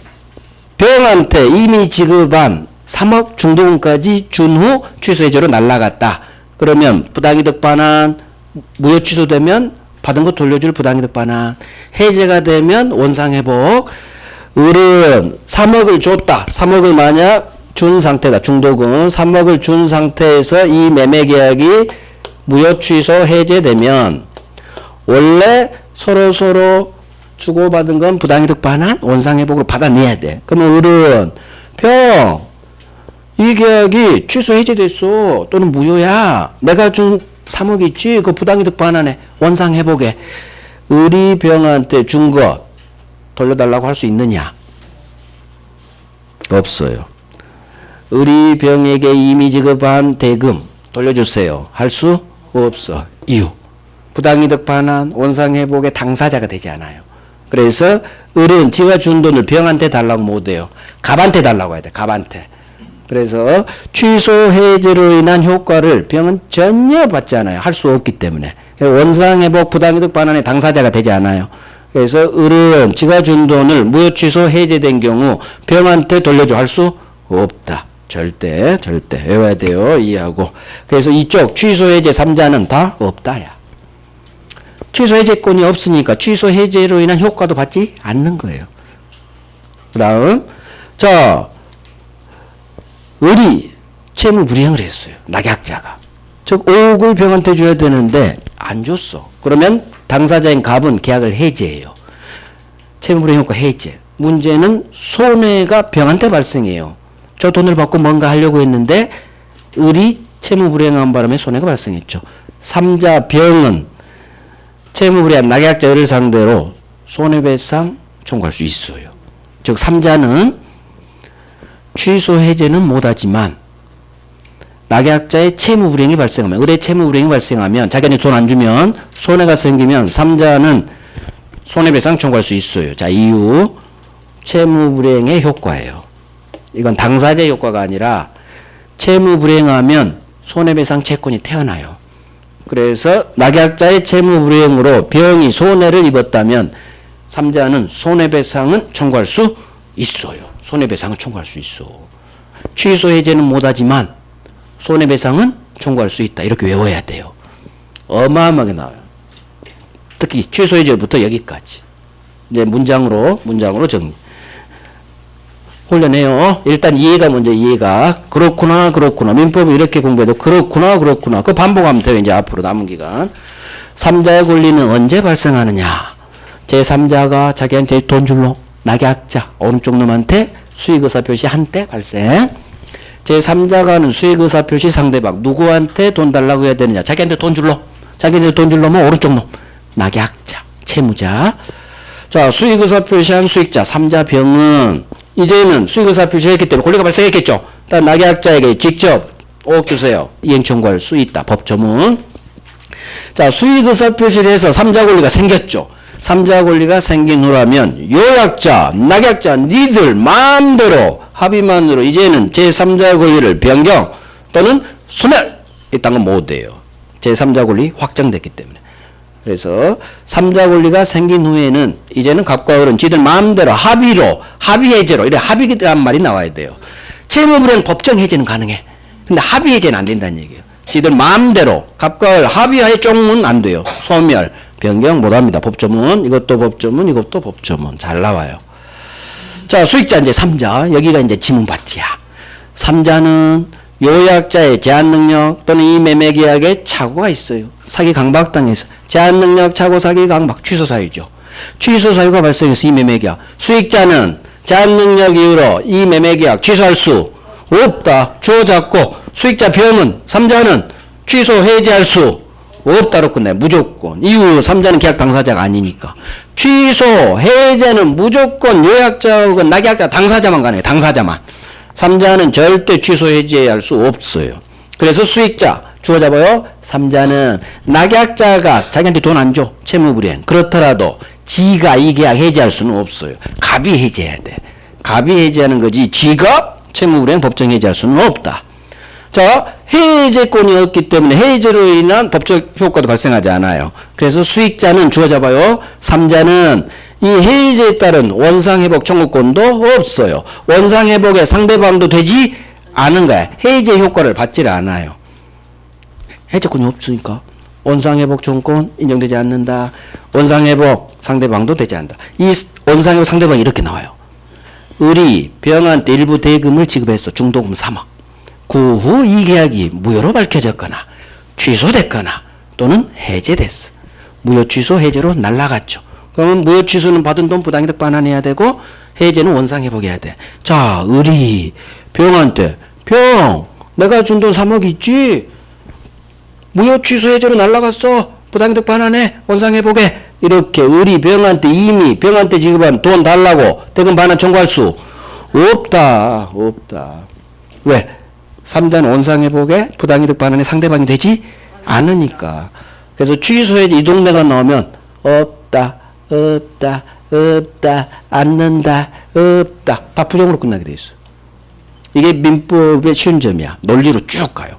병한테 이미 지급한 3억 중도금까지 준 후 취소해제로 날라갔다. 그러면 부당이득 반환, 무효 취소되면 받은 거 돌려줄 부당이득 반환, 해제가 되면 원상회복. 을은 3억을 줬다. 3억을 만약 준 상태다. 중도금 3억을 준 상태에서 이 매매계약이 무효 취소 해제되면 원래 서로 주고받은 건 부당이득 반환, 원상회복으로 받아내야 돼. 그러면 을은 병 이 계약이 취소 해제됐어. 또는 무효야. 내가 준 3억 있지? 그 부당이득 반환에 원상회복에 을이 병한테 준 거 돌려달라고 할 수 있느냐? 없어요. 을이 병에게 이미 지급한 대금 돌려주세요. 할 수 없어. 이유. 부당이득 반환, 원상회복의 당사자가 되지 않아요. 그래서 을은 지가 준 돈을 병한테 달라고 못해요. 갑한테 달라고 해야 돼. 갑한테. 그래서 취소 해제로 인한 효과를 병은 전혀 받지 않아요. 할 수 없기 때문에. 원상회복 부당이득 반환의 당사자가 되지 않아요. 그래서 을은 지가 준 돈을 무효 취소 해제된 경우 병한테 돌려줘 할 수 없다. 절대 외워야 돼요. 이해하고. 그래서 이쪽 취소 해제 3자는 다 없다야. 취소 해제권이 없으니까 취소 해제로 인한 효과도 받지 않는 거예요. 그 다음 자 을이 채무 불이행을 했어요. 낙약자가. 즉 5억을 병한테 줘야 되는데 안 줬어. 그러면 당사자인 갑은 계약을 해제해요. 채무 불이행 효과 해제. 문제는 손해가 병한테 발생해요. 저 돈을 받고 뭔가 하려고 했는데 을이 채무 불이행한 바람에 손해가 발생했죠. 3자 병은 채무 불이행 낙약자 을을 상대로 손해배상 청구할 수 있어요. 즉 3자는 취소 해제는 못하지만 낙약자의 채무 불이행이 발생하면 을의 채무 불이행이 발생하면 자기한테 돈 안 주면 손해가 생기면 3자는 손해배상 청구할 수 있어요. 자, 이유 채무 불이행의 효과예요. 이건 당사자의 효과가 아니라 채무 불이행하면 손해배상 채권이 태어나요. 그래서 낙약자의 채무 불이행으로 병이 손해를 입었다면 3자는 손해배상은 청구할 수 있어요. 손해배상을 청구할 수 있어. 취소 해제는 못하지만 손해배상은 청구할 수 있다. 이렇게 외워야 돼요. 어마어마하게 나와요. 특히 취소 해제부터 여기까지. 이제 문장으로 정리. 훈련해요. 일단 이해가 먼저 이해가. 그렇구나, 그렇구나. 민법을 이렇게 공부해도 그렇구나, 그렇구나. 그 반복하면 돼요. 이제 앞으로 남은 기간. 3자의 권리는 언제 발생하느냐. 제3자가 자기한테 돈 줄로 낙약자, 오른쪽 놈한테 수익의사표시 한때 발생. 제3자가 하는 수익의사표시 상대방, 누구한테 돈 달라고 해야 되느냐. 자기한테 돈 줄로. 자기한테 돈 줄로면 오른쪽 놈. 낙약자, 채무자. 자, 수익의사표시한 수익자, 3자 병은 이제는 수익의사표시했기 때문에 권리가 발생했겠죠. 일단 낙약자에게 직접 5억 주세요. 이행 청구할 수 있다. 법조문. 자, 수익의사표시를 해서 3자 권리가 생겼죠. 3자 권리가 생긴 후라면 요약자, 낙약자 니들 마음대로 합의만으로 이제는 제3자 권리를 변경 또는 소멸 이딴 건 못해요. 제3자 권리 확정됐기 때문에. 그래서 3자 권리가 생긴 후에는 이제는 갑과 을은 지들 마음대로 합의로 합의해제로 이래 합의라는 말이 나와야 돼요. 채무불이행 법정 해제는 가능해. 근데 합의해제는 안 된다는 얘기예요. 지들 마음대로 갑과 을 합의하에 쪽은 안 돼요. 소멸 변경 못합니다. 법조문 이것도 법조문 이것도 법조문 잘 나와요. 자, 수익자 이제 3자 여기가 이제 지문 파트야. 3자는 요약자의 제한능력 또는 이 매매계약에 착오가 있어요. 사기 강박당해서 제한능력 착오 사기 강박 취소 사유죠. 취소 사유가 발생해서 이 매매계약. 수익자는 제한능력 이유로 이 매매계약 취소할 수 없다. 주어 잡고 수익자 병은 3자는 취소 해지할 수 없다로 끝내. 무조건. 이유 3자는 계약 당사자가 아니니까. 취소 해제는 무조건 요약자 혹은 낙약자 당사자만 가능해. 당사자만. 3자는 절대 취소 해제할 수 없어요. 그래서 수익자 주어 잡아요. 3자는 낙약자가 자기한테 돈 안 줘. 채무불이행. 그렇더라도 지가 이 계약 해제할 수는 없어요. 갑이 해제해야 돼. 갑이 해제하는 거지 지가 채무불이행 법정 해제할 수는 없다. 자, 해제권이 없기 때문에 해제로 인한 법적 효과도 발생하지 않아요. 그래서 수익자는 주어 잡아요. 3자는 이 해제에 따른 원상회복 청구권도 없어요. 원상회복의 상대방도 되지 않은 거야. 해제 효과를 받지 않아요. 해제권이 없으니까 원상회복 청구권 인정되지 않는다. 원상회복 상대방도 되지 않는다. 이 원상회복 상대방이 이렇게 나와요. 을이 병한테 일부 대금을 지급했어. 중도금 3억. 그 후 이 계약이 무효로 밝혀졌거나 취소됐거나 또는 해제됐어. 무효 취소 해제로 날라갔죠. 그러면 무효 취소는 받은 돈 부당이득 반환해야 되고 해제는 원상회복해야 돼. 자, 을이 병한테 병 내가 준 돈 3억 있지? 무효 취소 해제로 날라갔어. 부당이득 반환해. 원상회복해. 이렇게 을이 병한테 이미 병한테 지급한 돈 달라고 대금 반환 청구할 수 없다. 없다. 왜? 3자는 원상회복에 부당이득 반환의 상대방이 되지 않으니까. 그래서 취소해제 이 동네가 나오면 없다. 없다. 없다. 않는다. 없다. 다 부정으로 끝나게 돼 있어. 이게 민법의 쉬운 점이야. 논리로 쭉 가요.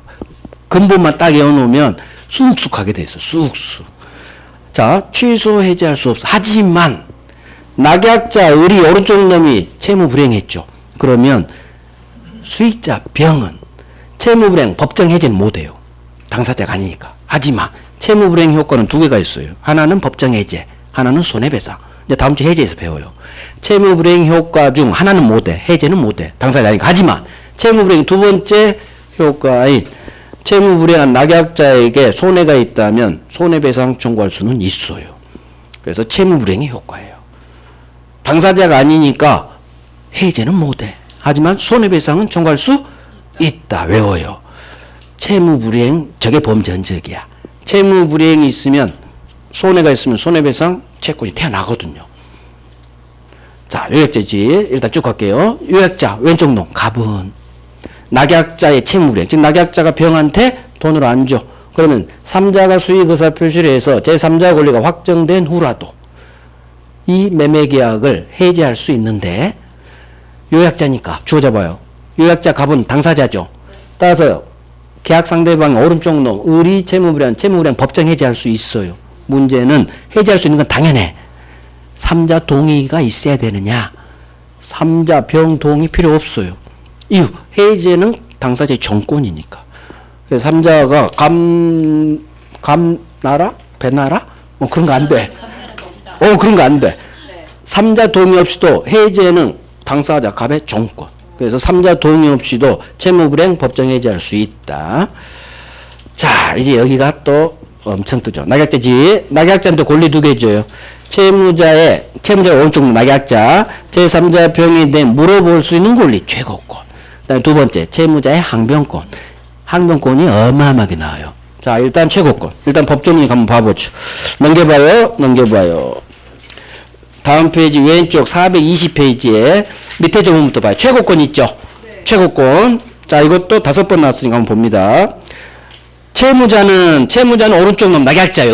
근본만 딱 외워놓으면 쑥쑥하게 돼 있어. 쑥쑥. 자, 취소 해제할 수 없어. 하지만 낙약자 을이 오른쪽 놈이 채무 불이행했죠. 그러면 수익자 병은 채무 불이행 법정 해제는 못해요. 당사자가 아니니까. 하지만 채무 불이행 효과는 두 개가 있어요. 하나는 법정 해제, 하나는 손해배상. 이제 다음 주 해제에서 배워요. 채무 불이행 효과 중 하나는 못해. 해제는 못해. 당사자가 아니니까. 하지만 채무 불이행 두 번째 효과인 채무 불이행한 낙약자에게 손해가 있다면 손해배상 청구할 수는 있어요. 그래서 채무 불이행의 효과예요. 당사자가 아니니까 해제는 못해. 하지만 손해배상은 청구할 수 있다. 외워요. 채무불이행 저게 범전적이야. 채무불이행이 있으면 손해가 있으면 손해배상 채권이 태어나거든요. 자, 요약자지. 일단 쭉 갈게요. 요약자 왼쪽 놈 갑은 낙약자의 채무불이행. 즉 낙약자가 병한테 돈을 안 줘. 그러면 3자가 수익의사 표시를 해서 제3자 권리가 확정된 후라도 이 매매계약을 해지할 수 있는데 요약자니까 주어 잡아요. 요약자 갑은 당사자죠. 따라서 계약 상대방의 오른쪽 놈 을이 채무불이행 법정 해지할 수 있어요. 문제는 해지할 수 있는 건 당연해. 3자 동의가 있어야 되느냐. 3자 병 동의 필요 없어요. 이유 해제는 당사자의 정권이니까. 그래서 3자가 감나라? 배나라? 그런 거 안 돼. 그런 거 안 돼. 3자 동의 없이도 해제는 당사자 갑의 종권. 그래서 3자 동의 없이도 채무불이행 법정해지할 수 있다. 자, 이제 여기가 또 엄청 뜨죠. 낙약자지. 낙약자는 또 권리 두 개 줘요. 채무자 오른쪽 낙약자, 제3자 병에 대해 물어볼 수 있는 권리, 최고권. 그다음에 두 번째, 채무자의 항변권. 항변권이 어마어마하게 나와요. 자, 일단 최고권. 일단 법조문이 한번 봐보죠. 넘겨봐요. 다음 페이지 왼쪽 420페이지에 밑에 조문부터 봐요. 최고권 있죠? 네. 최고권. 자, 이것도 5번 나왔으니까 한번 봅니다. 채무자는 오른쪽 놈 낙약자예요.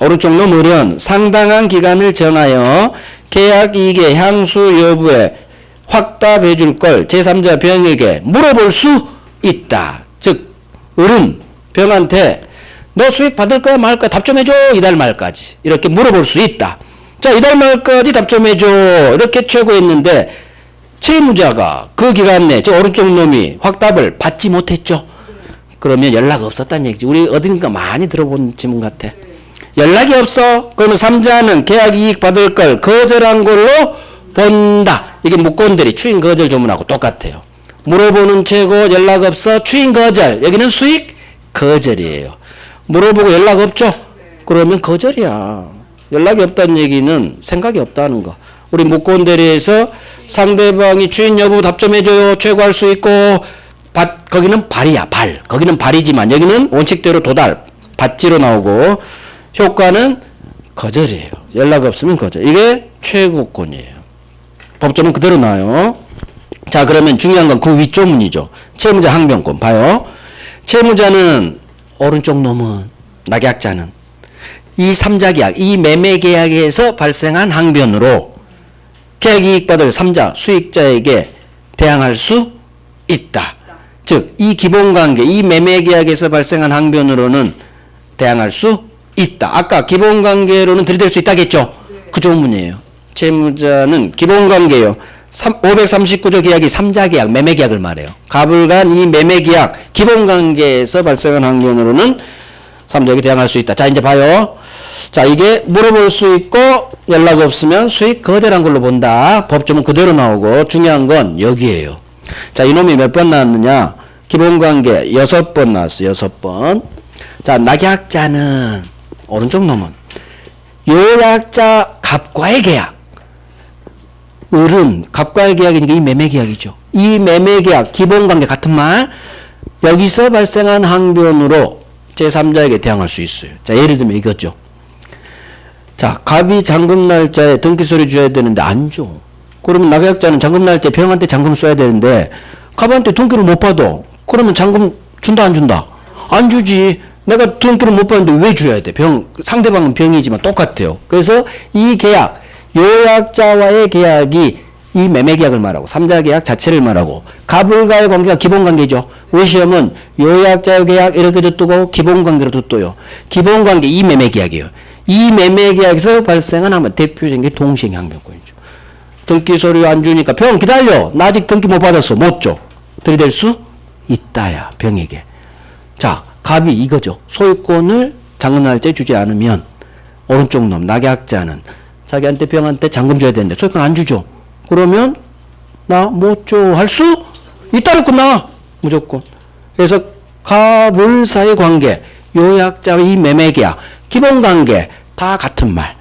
오른쪽 놈 어른. 상당한 기간을 정하여 계약 이익의 향수 여부에 확답해 줄 걸 제3자 병에게 물어볼 수 있다. 즉, 어른 병한테 너 수익 받을 거야 말 거야 답 좀 해줘 이달 말까지 이렇게 물어볼 수 있다. 자, 이달 말까지 답 좀 해줘 이렇게 최고했는데 채무자가 그 기간 내 저 오른쪽 놈이 확답을 받지 못했죠. 그러면 연락 없었다는 얘기지. 우리 어딘가 많이 들어본 지문 같아. 연락이 없어. 그러면 3자는 계약 이익 받을 걸 거절한 걸로 본다. 이게 무권들이 추인 거절 조문하고 똑같아요. 물어보는 최고 연락 없어 추인 거절. 여기는 수익 거절이에요. 물어보고 연락 없죠? 그러면 거절이야. 연락이 없다는 얘기는 생각이 없다는 거. 우리 무권대리에서 상대방이 추인 여부 답 좀 해줘요. 최고할 수 있고 거기는 발이야, 발. 거기는 발이지만 여기는 원칙대로 도달, 받지로 나오고 효과는 거절이에요. 연락 없으면 거절. 이게 최고권이에요. 법조문 그대로 나와요. 자, 그러면 중요한 건 그 윗조문이죠. 채무자 항변권 봐요. 채무자는 오른쪽 놈은 낙약자는 이 3자 계약, 이 매매 계약에서 발생한 항변으로 계약 이익 받을 3자 수익자에게 대항할 수 있다. 즉, 이 기본관계, 이 매매계약에서 발생한 항변으로는 대항할 수 있다. 아까 기본관계로는 들이댈 수 있다겠죠? 네. 그 조문이에요. 채무자는 기본관계요. 539조 계약이 3자 계약, 매매계약을 말해요. 가불간 이 매매계약, 기본관계에서 발생한 항변으로는 3자에게 대항할 수 있다. 자, 이제 봐요. 자, 이게 물어볼 수 있고 연락 없으면 수익 거절한 걸로 본다. 법조문 그대로 나오고 중요한 건 여기에요. 자, 이놈이 몇 번 나왔느냐? 기본관계 6번 나왔어요. 6번. 자, 낙약자는 오른쪽 놈은 요약자 갑과의 계약. 을은 갑과의 계약이니까 이 매매계약이죠. 이 매매계약 기본관계 같은 말 여기서 발생한 항변으로 제3자에게 대항할 수 있어요. 자, 예를 들면 이거죠. 자, 갑이 잔금 날짜에 등기소리 줘야 되는데 안 줘. 그러면 낙약자는 잔금 날짜에 병한테 잔금 써야 되는데 갑한테 등기를 못 받아. 그러면 잔금 준다 안 준다? 안 주지. 내가 등기를 못 받는데 왜 줘야 돼? 상대방은 병이지만 똑같아요. 그래서 이 계약, 요약자와의 계약이 이 매매계약을 말하고 3자 계약 자체를 말하고 갑을과의 관계가 기본관계죠. 우리 시험은 요약자의 계약 이렇게도 뜨고 기본관계로도 떠요. 기본관계 이 매매계약이에요. 이 매매계약에서 발생한 아마 대표적인 게 동시행항변권이죠. 등기 서류 안 주니까 병 기다려. 나 아직 등기 못 받았어. 못 줘. 들이댈 수 있다야 병에게. 자, 갑이 이거죠. 소유권을 잔금 날짜에 주지 않으면 오른쪽 놈 낙약자는 자기한테 병한테 잔금 줘야 되는데 소유권 안 주죠. 그러면 나 못 줘 할 수 있다로 끝나. 무조건. 그래서 갑을 사이 관계, 요약자의 매매계약, 기본관계 다 같은 말.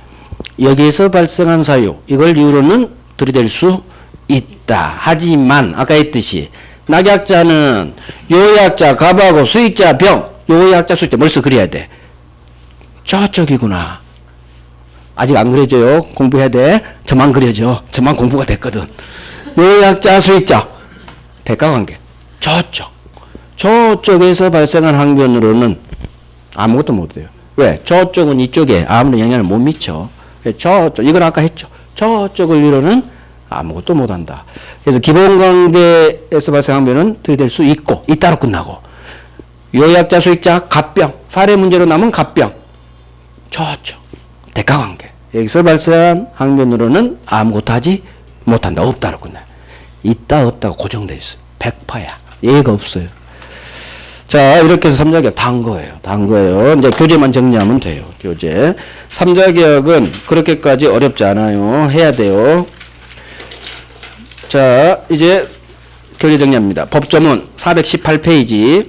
여기에서 발생한 사유 이걸 이유로는 들이댈 수 있다. 하지만 아까 했듯이 낙약자는 요약자 갑하고 수익자 병, 요약자 수익자 머릿속 그려야 돼. 저쪽이구나. 아직 안 그려져요. 공부해야 돼. 저만 그려져. 저만 공부가 됐거든. 요약자 수익자 대가관계 저쪽에서 발생한 항변으로는 아무것도 못해요. 왜? 저쪽은 이쪽에 아무런 영향을 못 미쳐. 저쪽 이건 아까 했죠. 저쪽을 이루는 아무것도 못한다. 그래서 기본관계에서 발생하면은 들이댈 수 있고 이따로 끝나고 요약자 수익자 갑병 사례 문제로 남은 갑병 저쪽 대가관계 여기서 발생한 항변으로는 아무것도 하지 못한다. 없다로 끝나요. 있다 없다가 고정돼 있어요. 100%야. 예의가 없어요. 자, 이렇게 해서 3자 계약 다 한 거예요. 다 한 거예요. 이제 교재만 정리하면 돼요. 교재. 3자 계약은 그렇게까지 어렵지 않아요. 해야 돼요. 자, 이제 교재 정리합니다. 법조문 418페이지.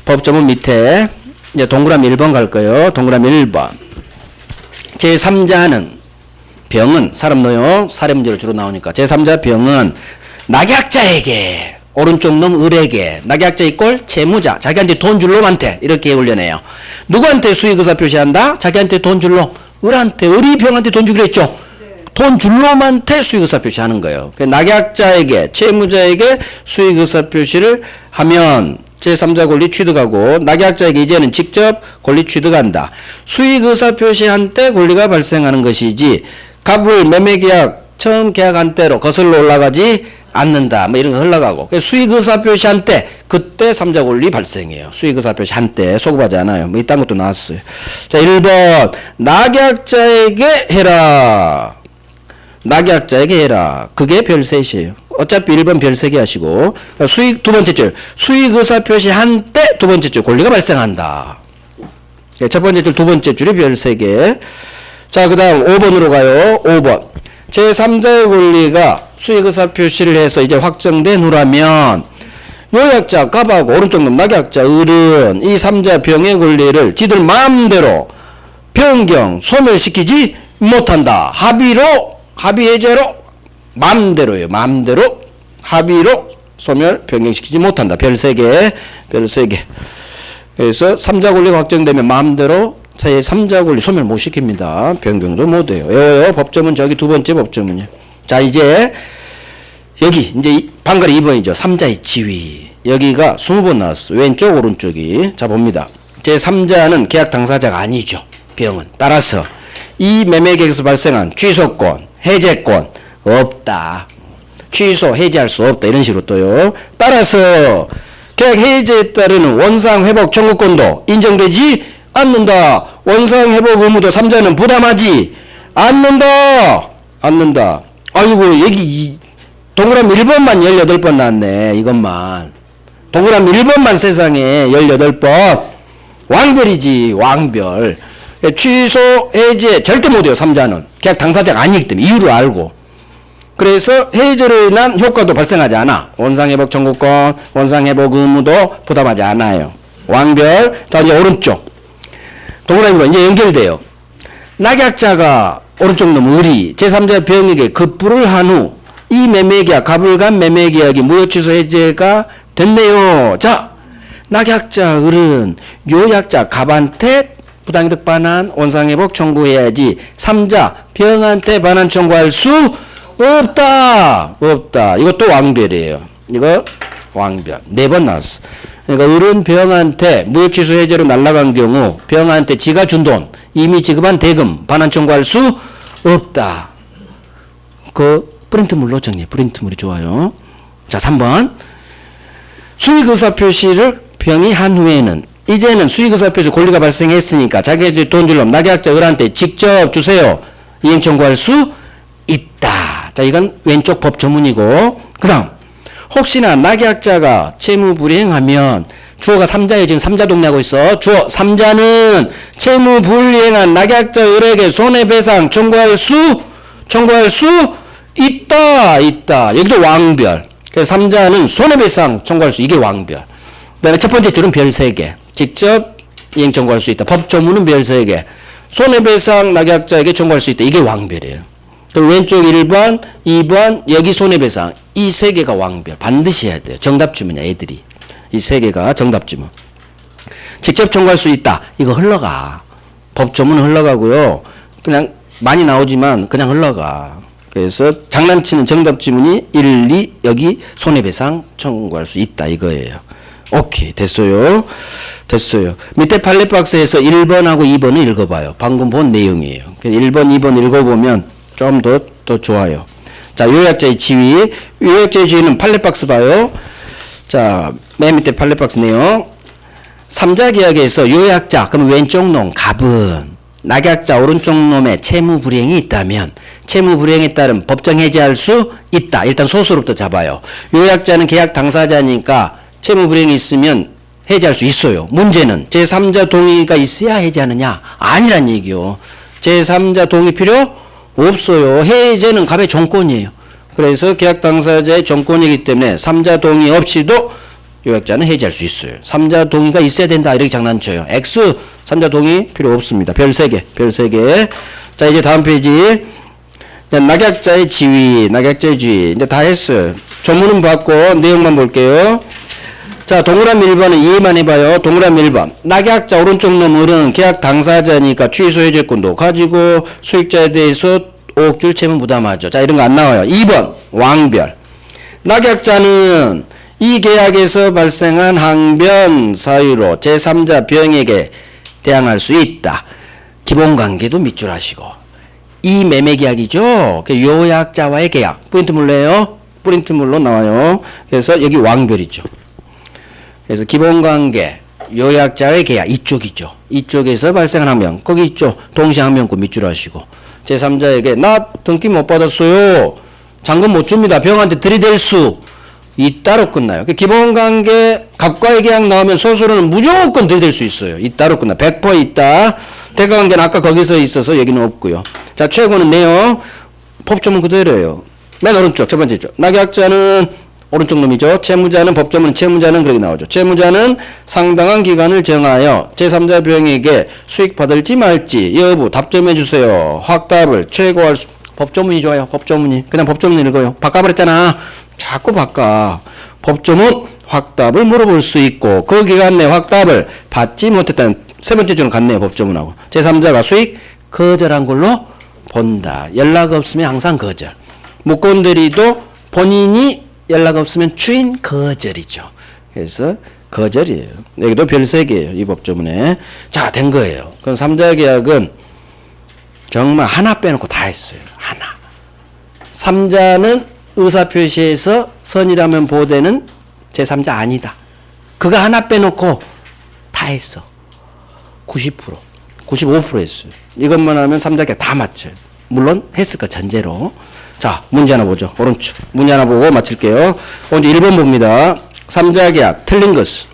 법조문 밑에 이제 동그라미 1번 갈 거예요. 동그라미 1번. 제3자는 병은 사람 넣어요. 사례 문제로 주로 나오니까. 제3자 병은 낙약자에게 오른쪽 놈 을에게 낙약자의 꼴 채무자 자기한테 돈 줄 놈한테 이렇게 올려내요. 누구한테 수익의사 표시한다? 자기한테 돈 줄 놈. 을한테 을이 병한테 돈 주기로 했죠. 돈 줄 놈한테 수익의사 표시하는 거예요. 낙약자에게 채무자에게 수익의사 표시를 하면 제3자 권리 취득하고 낙약자에게 이제는 직접 권리 취득한다. 수익의사 표시한 때 권리가 발생하는 것이지 갑을 매매계약 처음 계약한 때로 거슬러 올라가지 않는다. 뭐 이런 거 흘러가고 수익의사 표시한 때 그때 3자 권리 발생해요. 수익의사 표시한 때 소급하지 않아요. 뭐 이딴 것도 나왔어요. 자 1번 낙약자에게 해라. 낙약자에게 해라. 그게 별 셋이에요. 어차피 1번 별 3개 하시고 수익 두 번째 줄 수익의사 표시한 때 두 번째 줄 권리가 발생한다. 첫 번째 줄 두 번째 줄이 별 3개. 자 그 다음 5번으로 가요. 5번 제3자의 권리가 수익의사 표시를 해서 이제 확정된 후라면 요약자 갑하고 오른쪽 놈 낙약자 을은 이 3자 병의 권리를 지들 마음대로 변경 소멸시키지 못한다. 합의 해제로 마음대로요. 마음대로 합의로 소멸 변경시키지 못한다. 별 3개. 별 3개. 그래서 3자 권리가 확정되면 마음대로 제3자 권리 소멸 못 시킵니다. 변경도 못 해요. 외워요. 법조문 저기 두 번째 법조문이요. 자 이제 여기 이제 방갈이 2번이죠. 3자의 지위. 여기가 20번 나왔어. 왼쪽 오른쪽이. 자 봅니다. 제3자는 계약 당사자가 아니죠. 병은. 따라서 이 매매계약에서 발생한 취소권, 해제권 없다. 취소, 해제할 수 없다. 이런 식으로 또요. 따라서 계약 해제에 따르는 원상회복 청구권도 인정되지 않는다. 원상회복 의무도 3자는 부담하지 않는다. 아이고 여기 동그라미 1번만 18번 나왔네. 이것만. 동그라미 1번만 세상에 18번. 왕별이지. 왕별. 취소, 해제 절대 못해요. 3자는. 계약 당사자가 아니기 때문에 이유를 알고. 그래서 해제로 인한 효과도 발생하지 않아. 원상회복 청구권, 원상회복 의무도 부담하지 않아요. 왕별. 자 이제 오른쪽. 동그라미로 이제 연결돼요. 낙약자가 오른쪽 놈 을이 제3자 병에게 급부를 한 후 이 매매계약, 갑을간 매매계약이 무효취소 해제가 됐네요. 자, 낙약자 을은 요약자 갑한테 부당이득 반환, 원상회복 청구해야지 3자 병한테 반환 청구할 수 없다. 이것도 왕별이에요. 이거 왕별. 4번 나왔어. 그러니까 을은 병한테 무효취소 해제로 날아간 경우 병한테 지가 준 돈, 이미 지급한 대금 반환 청구할 수 없다. 그 프린트물로 정리해. 프린트물이 좋아요. 자 3번 수익의사 표시를 병이 한 후에는 이제는 수익의사 표시 권리가 발생했으니까 자기한테 돈 줄놈 낙약자 을한테 직접 주세요. 이행 청구할 수 있다. 자 이건 왼쪽 법조문이고 그 다음 혹시나 낙약자가 채무 불이행하면 주어가 3자에 지금 3자 동의하고 있어. 주어 3자는 채무 불이행한 낙약자 을에게 손해배상 청구할 수 있다. 여기도 왕별. 그래서 3자는 손해배상 청구할 수 이게 왕별. 그 다음에 첫 번째 줄은 별 3개. 직접 이행 청구할 수 있다. 법조문은 별 3개. 손해배상 낙약자에게 청구할 수 있다. 이게 왕별이에요. 그리고 왼쪽 1번, 2번, 여기 손해배상. 이 3개가 왕별. 반드시 해야 돼요. 정답지문이야, 애들이. 이 3개가 정답지문. 직접 청구할 수 있다. 이거 흘러가. 법조문은 흘러가고요. 그냥 많이 나오지만 그냥 흘러가. 그래서 장난치는 정답지문이 1, 2, 여기 손해배상 청구할 수 있다. 이거예요. 오케이. 됐어요. 밑에 팔레박스에서 1번하고 2번을 읽어봐요. 방금 본 내용이에요. 1번, 2번 읽어보면 좀 더 좋아요. 자, 요약자의 지위. 요약자의 지위는 팔레박스 봐요. 자, 맨 밑에 팔레박스 내용. 3자 계약에서 요약자, 그럼 왼쪽 놈, 갑은 낙약자 오른쪽 놈의 채무 불이행이 있다면 채무 불이행에 따른 법정 해제할 수 있다. 일단 소수로부터 잡아요. 요약자는 계약 당사자니까 채무 불이행이 있으면 해제할 수 있어요. 문제는 제3자 동의가 있어야 해제하느냐? 아니란 얘기요. 제3자 동의 필요 없어요. 해제는 갑의 종권이에요. 그래서 계약 당사자의 정권이기 때문에 3자 동의 없이도 요약자는 해지할 수 있어요. 3자 동의가 있어야 된다 이렇게 장난쳐요. X 3자 동의 필요 없습니다. 별 3개, 별 3개. 자, 이제 다음 페이지. 낙약자의 지위, 낙약자의 지위. 이제 다 했어요. 조문은 봤고 내용만 볼게요. 자, 동그라미 1번은 이해만 해봐요. 동그라미 1번. 낙약자 오른쪽 놈은 계약 당사자니까 취소 해제권도 가지고 수익자에 대해서 5억 줄 채무 부담하죠. 자, 이런 거 안 나와요. 2번 왕별. 낙약자는 이 계약에서 발생한 항변 사유로 제3자 병에게 대항할 수 있다. 기본관계도 밑줄 하시고. 이 매매계약이죠. 요약자와의 계약. 프린트물로요. 프린트물로 나와요. 그래서 여기 왕별이죠. 그래서 기본관계, 요약자의 계약 이쪽이죠. 이쪽에서 발생한 항변. 거기 있죠. 동시에 항변권 밑줄 하시고. 제3자에게 나 등기 못 받았어요. 잔금 못 줍니다. 병한테 들이댈 수 있다로 끝나요. 기본관계 갑과의 계약 나오면 소수로는 무조건 들이댈 수 있어요. 있다로 끝나. 100% 있다. 대가관계는 아까 거기서 있어서 여기는 없고요. 자, 최고는 내용. 법조문 그대로예요. 맨 오른쪽 첫 번째죠. 낙약자는 오른쪽 놈이죠. 채무자는 법조문 채무자는 그렇게 나오죠. 채무자는 상당한 기간을 정하여 제3자 병에게 수익 받을지 말지 여부 답점해 주세요. 확답을 최고할 수. 법조문이 좋아요. 법조문이. 그냥 법조문 읽어요. 바꿔버렸잖아. 자꾸 바꿔. 법조문 확답을 물어볼 수 있고 그 기간 내 확답을 받지 못했다는 세 번째 줄은 같네요. 법조문하고. 제3자가 수익 거절한 걸로 본다. 연락 없으면 항상 거절. 무권대리도 본인이 연락 없으면 추인 거절이죠. 그래서 거절이에요. 여기도 별 3개예요. 이 법조문에. 자, 된 거예요. 그럼 3자 계약은 정말 하나 빼놓고 다 했어요. 하나. 3자는 의사표시에서 선이라면 보대는 제3자 아니다. 그거 하나 빼놓고 다 했어. 90%, 95% 했어요. 이것만 하면 3자 계약 다 맞춰요. 물론 했을 거 전제로. 자, 문제 하나 보죠. 오른쪽. 문제 하나 보고 마칠게요. 먼저 1번 봅니다. 3자 계약 틀린 것은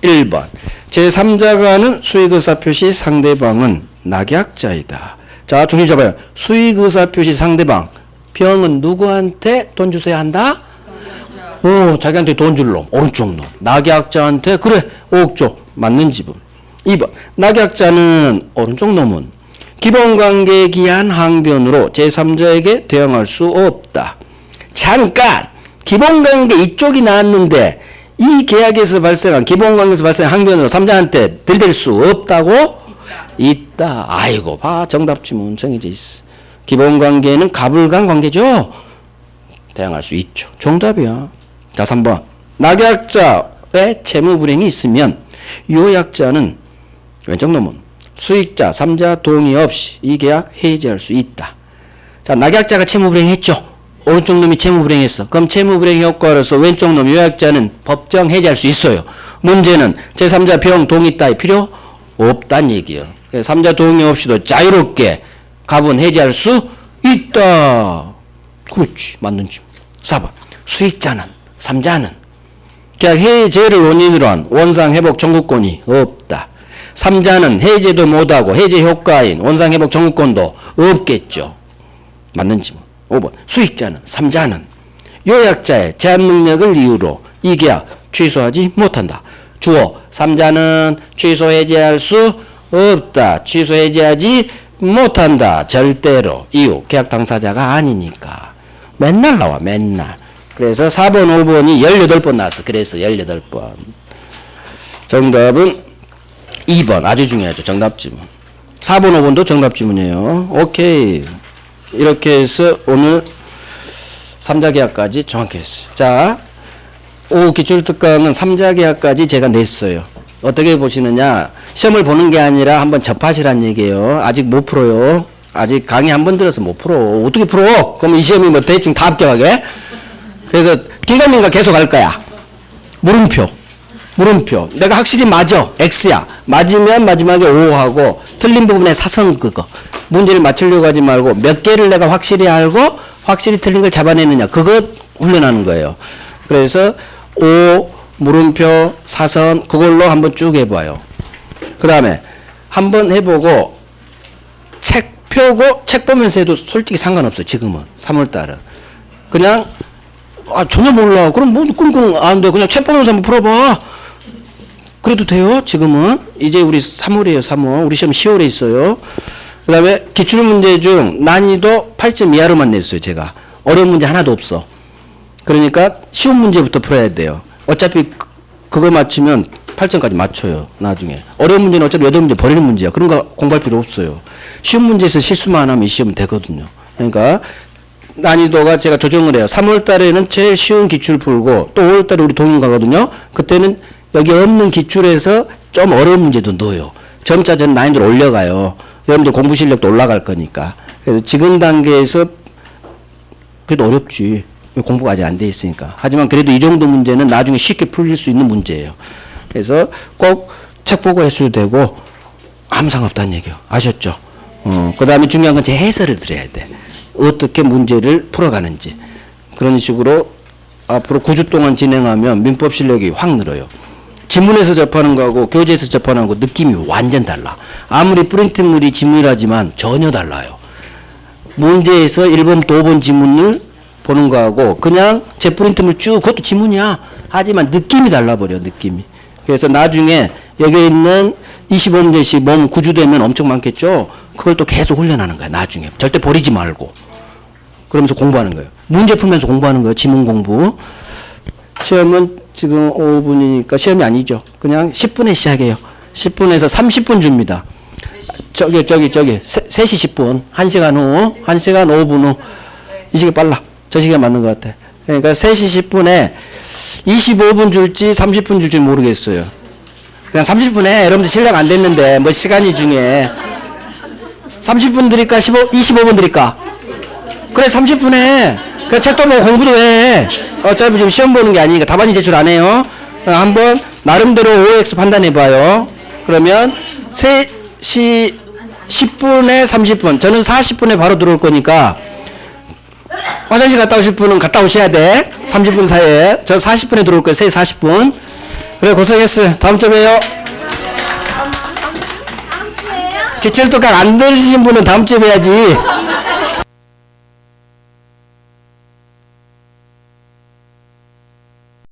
1번. 제3자가 하는 수익의사표시 상대방은 낙약자이다. 자, 중심 잡아요. 수익의사표시 상대방. 병은 누구한테 돈 주셔야 한다? 자기한테 돈 줄 놈. 오른쪽 놈. 낙약자한테 그래 5억 줘. 맞는 지분. 2번. 낙약자는 오른쪽 놈은 기본관계에 기한 항변으로 제3자에게 대항할 수 없다. 잠깐! 기본관계 이쪽이 나왔는데 이 계약에서 발생한 기본관계에서 발생한 항변으로 3자한테 들이댈 수 없다고? 있다. 아이고 봐. 정답지문 정해져 있어. 기본관계는 가불간 관계죠? 대항할 수 있죠. 정답이야. 자, 3번. 낙약자의 채무불이행이 있으면 요약자는 왼쪽 놈은 수익자 3자 동의 없이 이 계약 해지할 수 있다. 자, 낙약자가 채무불이행했죠. 오른쪽 놈이 채무불이행했어. 그럼 채무불이행 효과로서 왼쪽 놈 요약자는 법정 해지할 수 있어요. 문제는 제3자 병 동의 따위 필요 없다는 얘기예요. 3자 동의 없이도 자유롭게 가분 해지할 수 있다. 그렇지. 맞는지. 4번. 수익자는 3자는 계약 해제를 원인으로 한 원상회복 청구권이 없다. 3자는 해제도 못하고 해제 효과인 원상회복 청구권도 없겠죠. 맞는지. 5번. 수익자는 3자는 요약자의 제한 능력을 이유로 이 계약 취소하지 못한다. 주어 3자는 취소 해제할 수 없다. 취소 해제하지 못한다. 절대로. 이유 계약 당사자가 아니니까. 맨날 나와. 맨날. 그래서 4번 5번이 18번 나왔어. 그래서 18번. 정답은 2번. 아주 중요하죠. 정답지문. 4번 5번도 정답지문이에요. 오케이. 이렇게 해서 오늘 3자 계약까지 정확히 했어요. 자, 5 기출특강은 3자 계약까지 제가 냈어요. 어떻게 보시느냐. 시험을 보는 게 아니라 한번 접하시란 얘기예요. 아직 못 풀어요. 아직 강의 한 번 들어서 못 풀어. 어떻게 풀어? 그럼 이 시험이 뭐 대충 다 합격하게? 그래서 긴가민가 계속 할 거야. 물음표. 물음표. 내가 확실히 맞아. X야. 맞으면 마지막에 O 하고 틀린 부분에 사선 그거. 문제를 맞추려고 하지 말고 몇 개를 내가 확실히 알고 확실히 틀린 걸 잡아내느냐. 그거 훈련하는 거예요. 그래서 O, 물음표, 사선 그걸로 한번 쭉 해봐요. 그 다음에 한번 해보고 책 펴고 책 보면서 해도 솔직히 상관없어. 지금은 3월달은. 그냥 전혀 몰라. 그럼 뭐 끙끙 안 돼. 그냥 책 보면서 한번 풀어봐. 그래도 돼요. 지금은 이제 우리 3월이에요. 3월. 우리 시험 10월에 있어요. 그 다음에 기출문제 중 난이도 8점 이하로만 냈어요. 제가 어려운 문제 하나도 없어. 그러니까 쉬운 문제부터 풀어야 돼요. 어차피 그거 맞추면 8점까지 맞춰요. 나중에 어려운 문제는 어차피 8문제 버리는 문제야. 그런 거 공부할 필요 없어요. 쉬운 문제에서 실수만 하면 이 시험은 되거든요. 그러니까 난이도가 제가 조정을 해요. 3월 달에는 제일 쉬운 기출 풀고 또 5월 달에 우리 동인 가거든요. 그때는 여기 없는 기출에서 좀 어려운 문제도 넣어요. 점차 전 난이도를 올려가요. 여러분들 공부 실력도 올라갈 거니까. 그래서 지금 단계에서 그래도 어렵지. 공부가 아직 안 돼 있으니까. 하지만 그래도 이 정도 문제는 나중에 쉽게 풀릴 수 있는 문제예요. 그래서 꼭 책 보고 했어도 되고 아무 상관없다는 얘기예요. 아셨죠? 그 다음에 중요한 건 제 해설을 들어야 돼. 어떻게 문제를 풀어가는지. 그런 식으로 앞으로 9주 동안 진행하면 민법 실력이 확 늘어요. 지문에서 접하는 거하고 교재에서 접하는 거 느낌이 완전 달라. 아무리 프린트물이 지문이라지만 전혀 달라요. 문제에서 1번 또 5번 지문을 보는 거하고 그냥 제 프린트물 쭉 그것도 지문이야. 하지만 느낌이 달라버려. 느낌이. 그래서 나중에 여기 있는 25문제씩 몸 9주 되면 엄청 많겠죠. 그걸 또 계속 훈련하는 거야. 나중에 절대 버리지 말고 그러면서 공부하는 거예요. 문제 풀면서 공부하는 거예요. 지문 공부. 시험은 지금 5분이니까 시험이 아니죠. 그냥 10분에 시작해요. 10분에서 30분 줍니다. 저기 3시 10분 1시간 후 1시간 5분 후 이 시간 빨라. 저 시간 맞는 것 같아. 그러니까 3시 10분에 25분 줄지 30분 줄지 모르겠어요. 그냥 30분에 여러분들 실력 안 됐는데 뭐 시간이 중에 30분 드릴까 25분 드릴까? 그래 30분에 그래 책도 보고 공부도 해. 어차피 지금 시험 보는 게 아니니까 답안지 제출 안 해요. 한번 나름대로 OX 판단해 봐요. 그러면 3시 10분에 30분 저는 40분에 바로 들어올 거니까 화장실 갔다 오실 분은 갔다 오셔야 돼. 30분 사이에. 저 40분에 들어올 거예요. 3시 40분. 그래 고생했어요. 다음 주에 봬요. 기출특강 안 들으신 분은 다음 주에 뵈야지.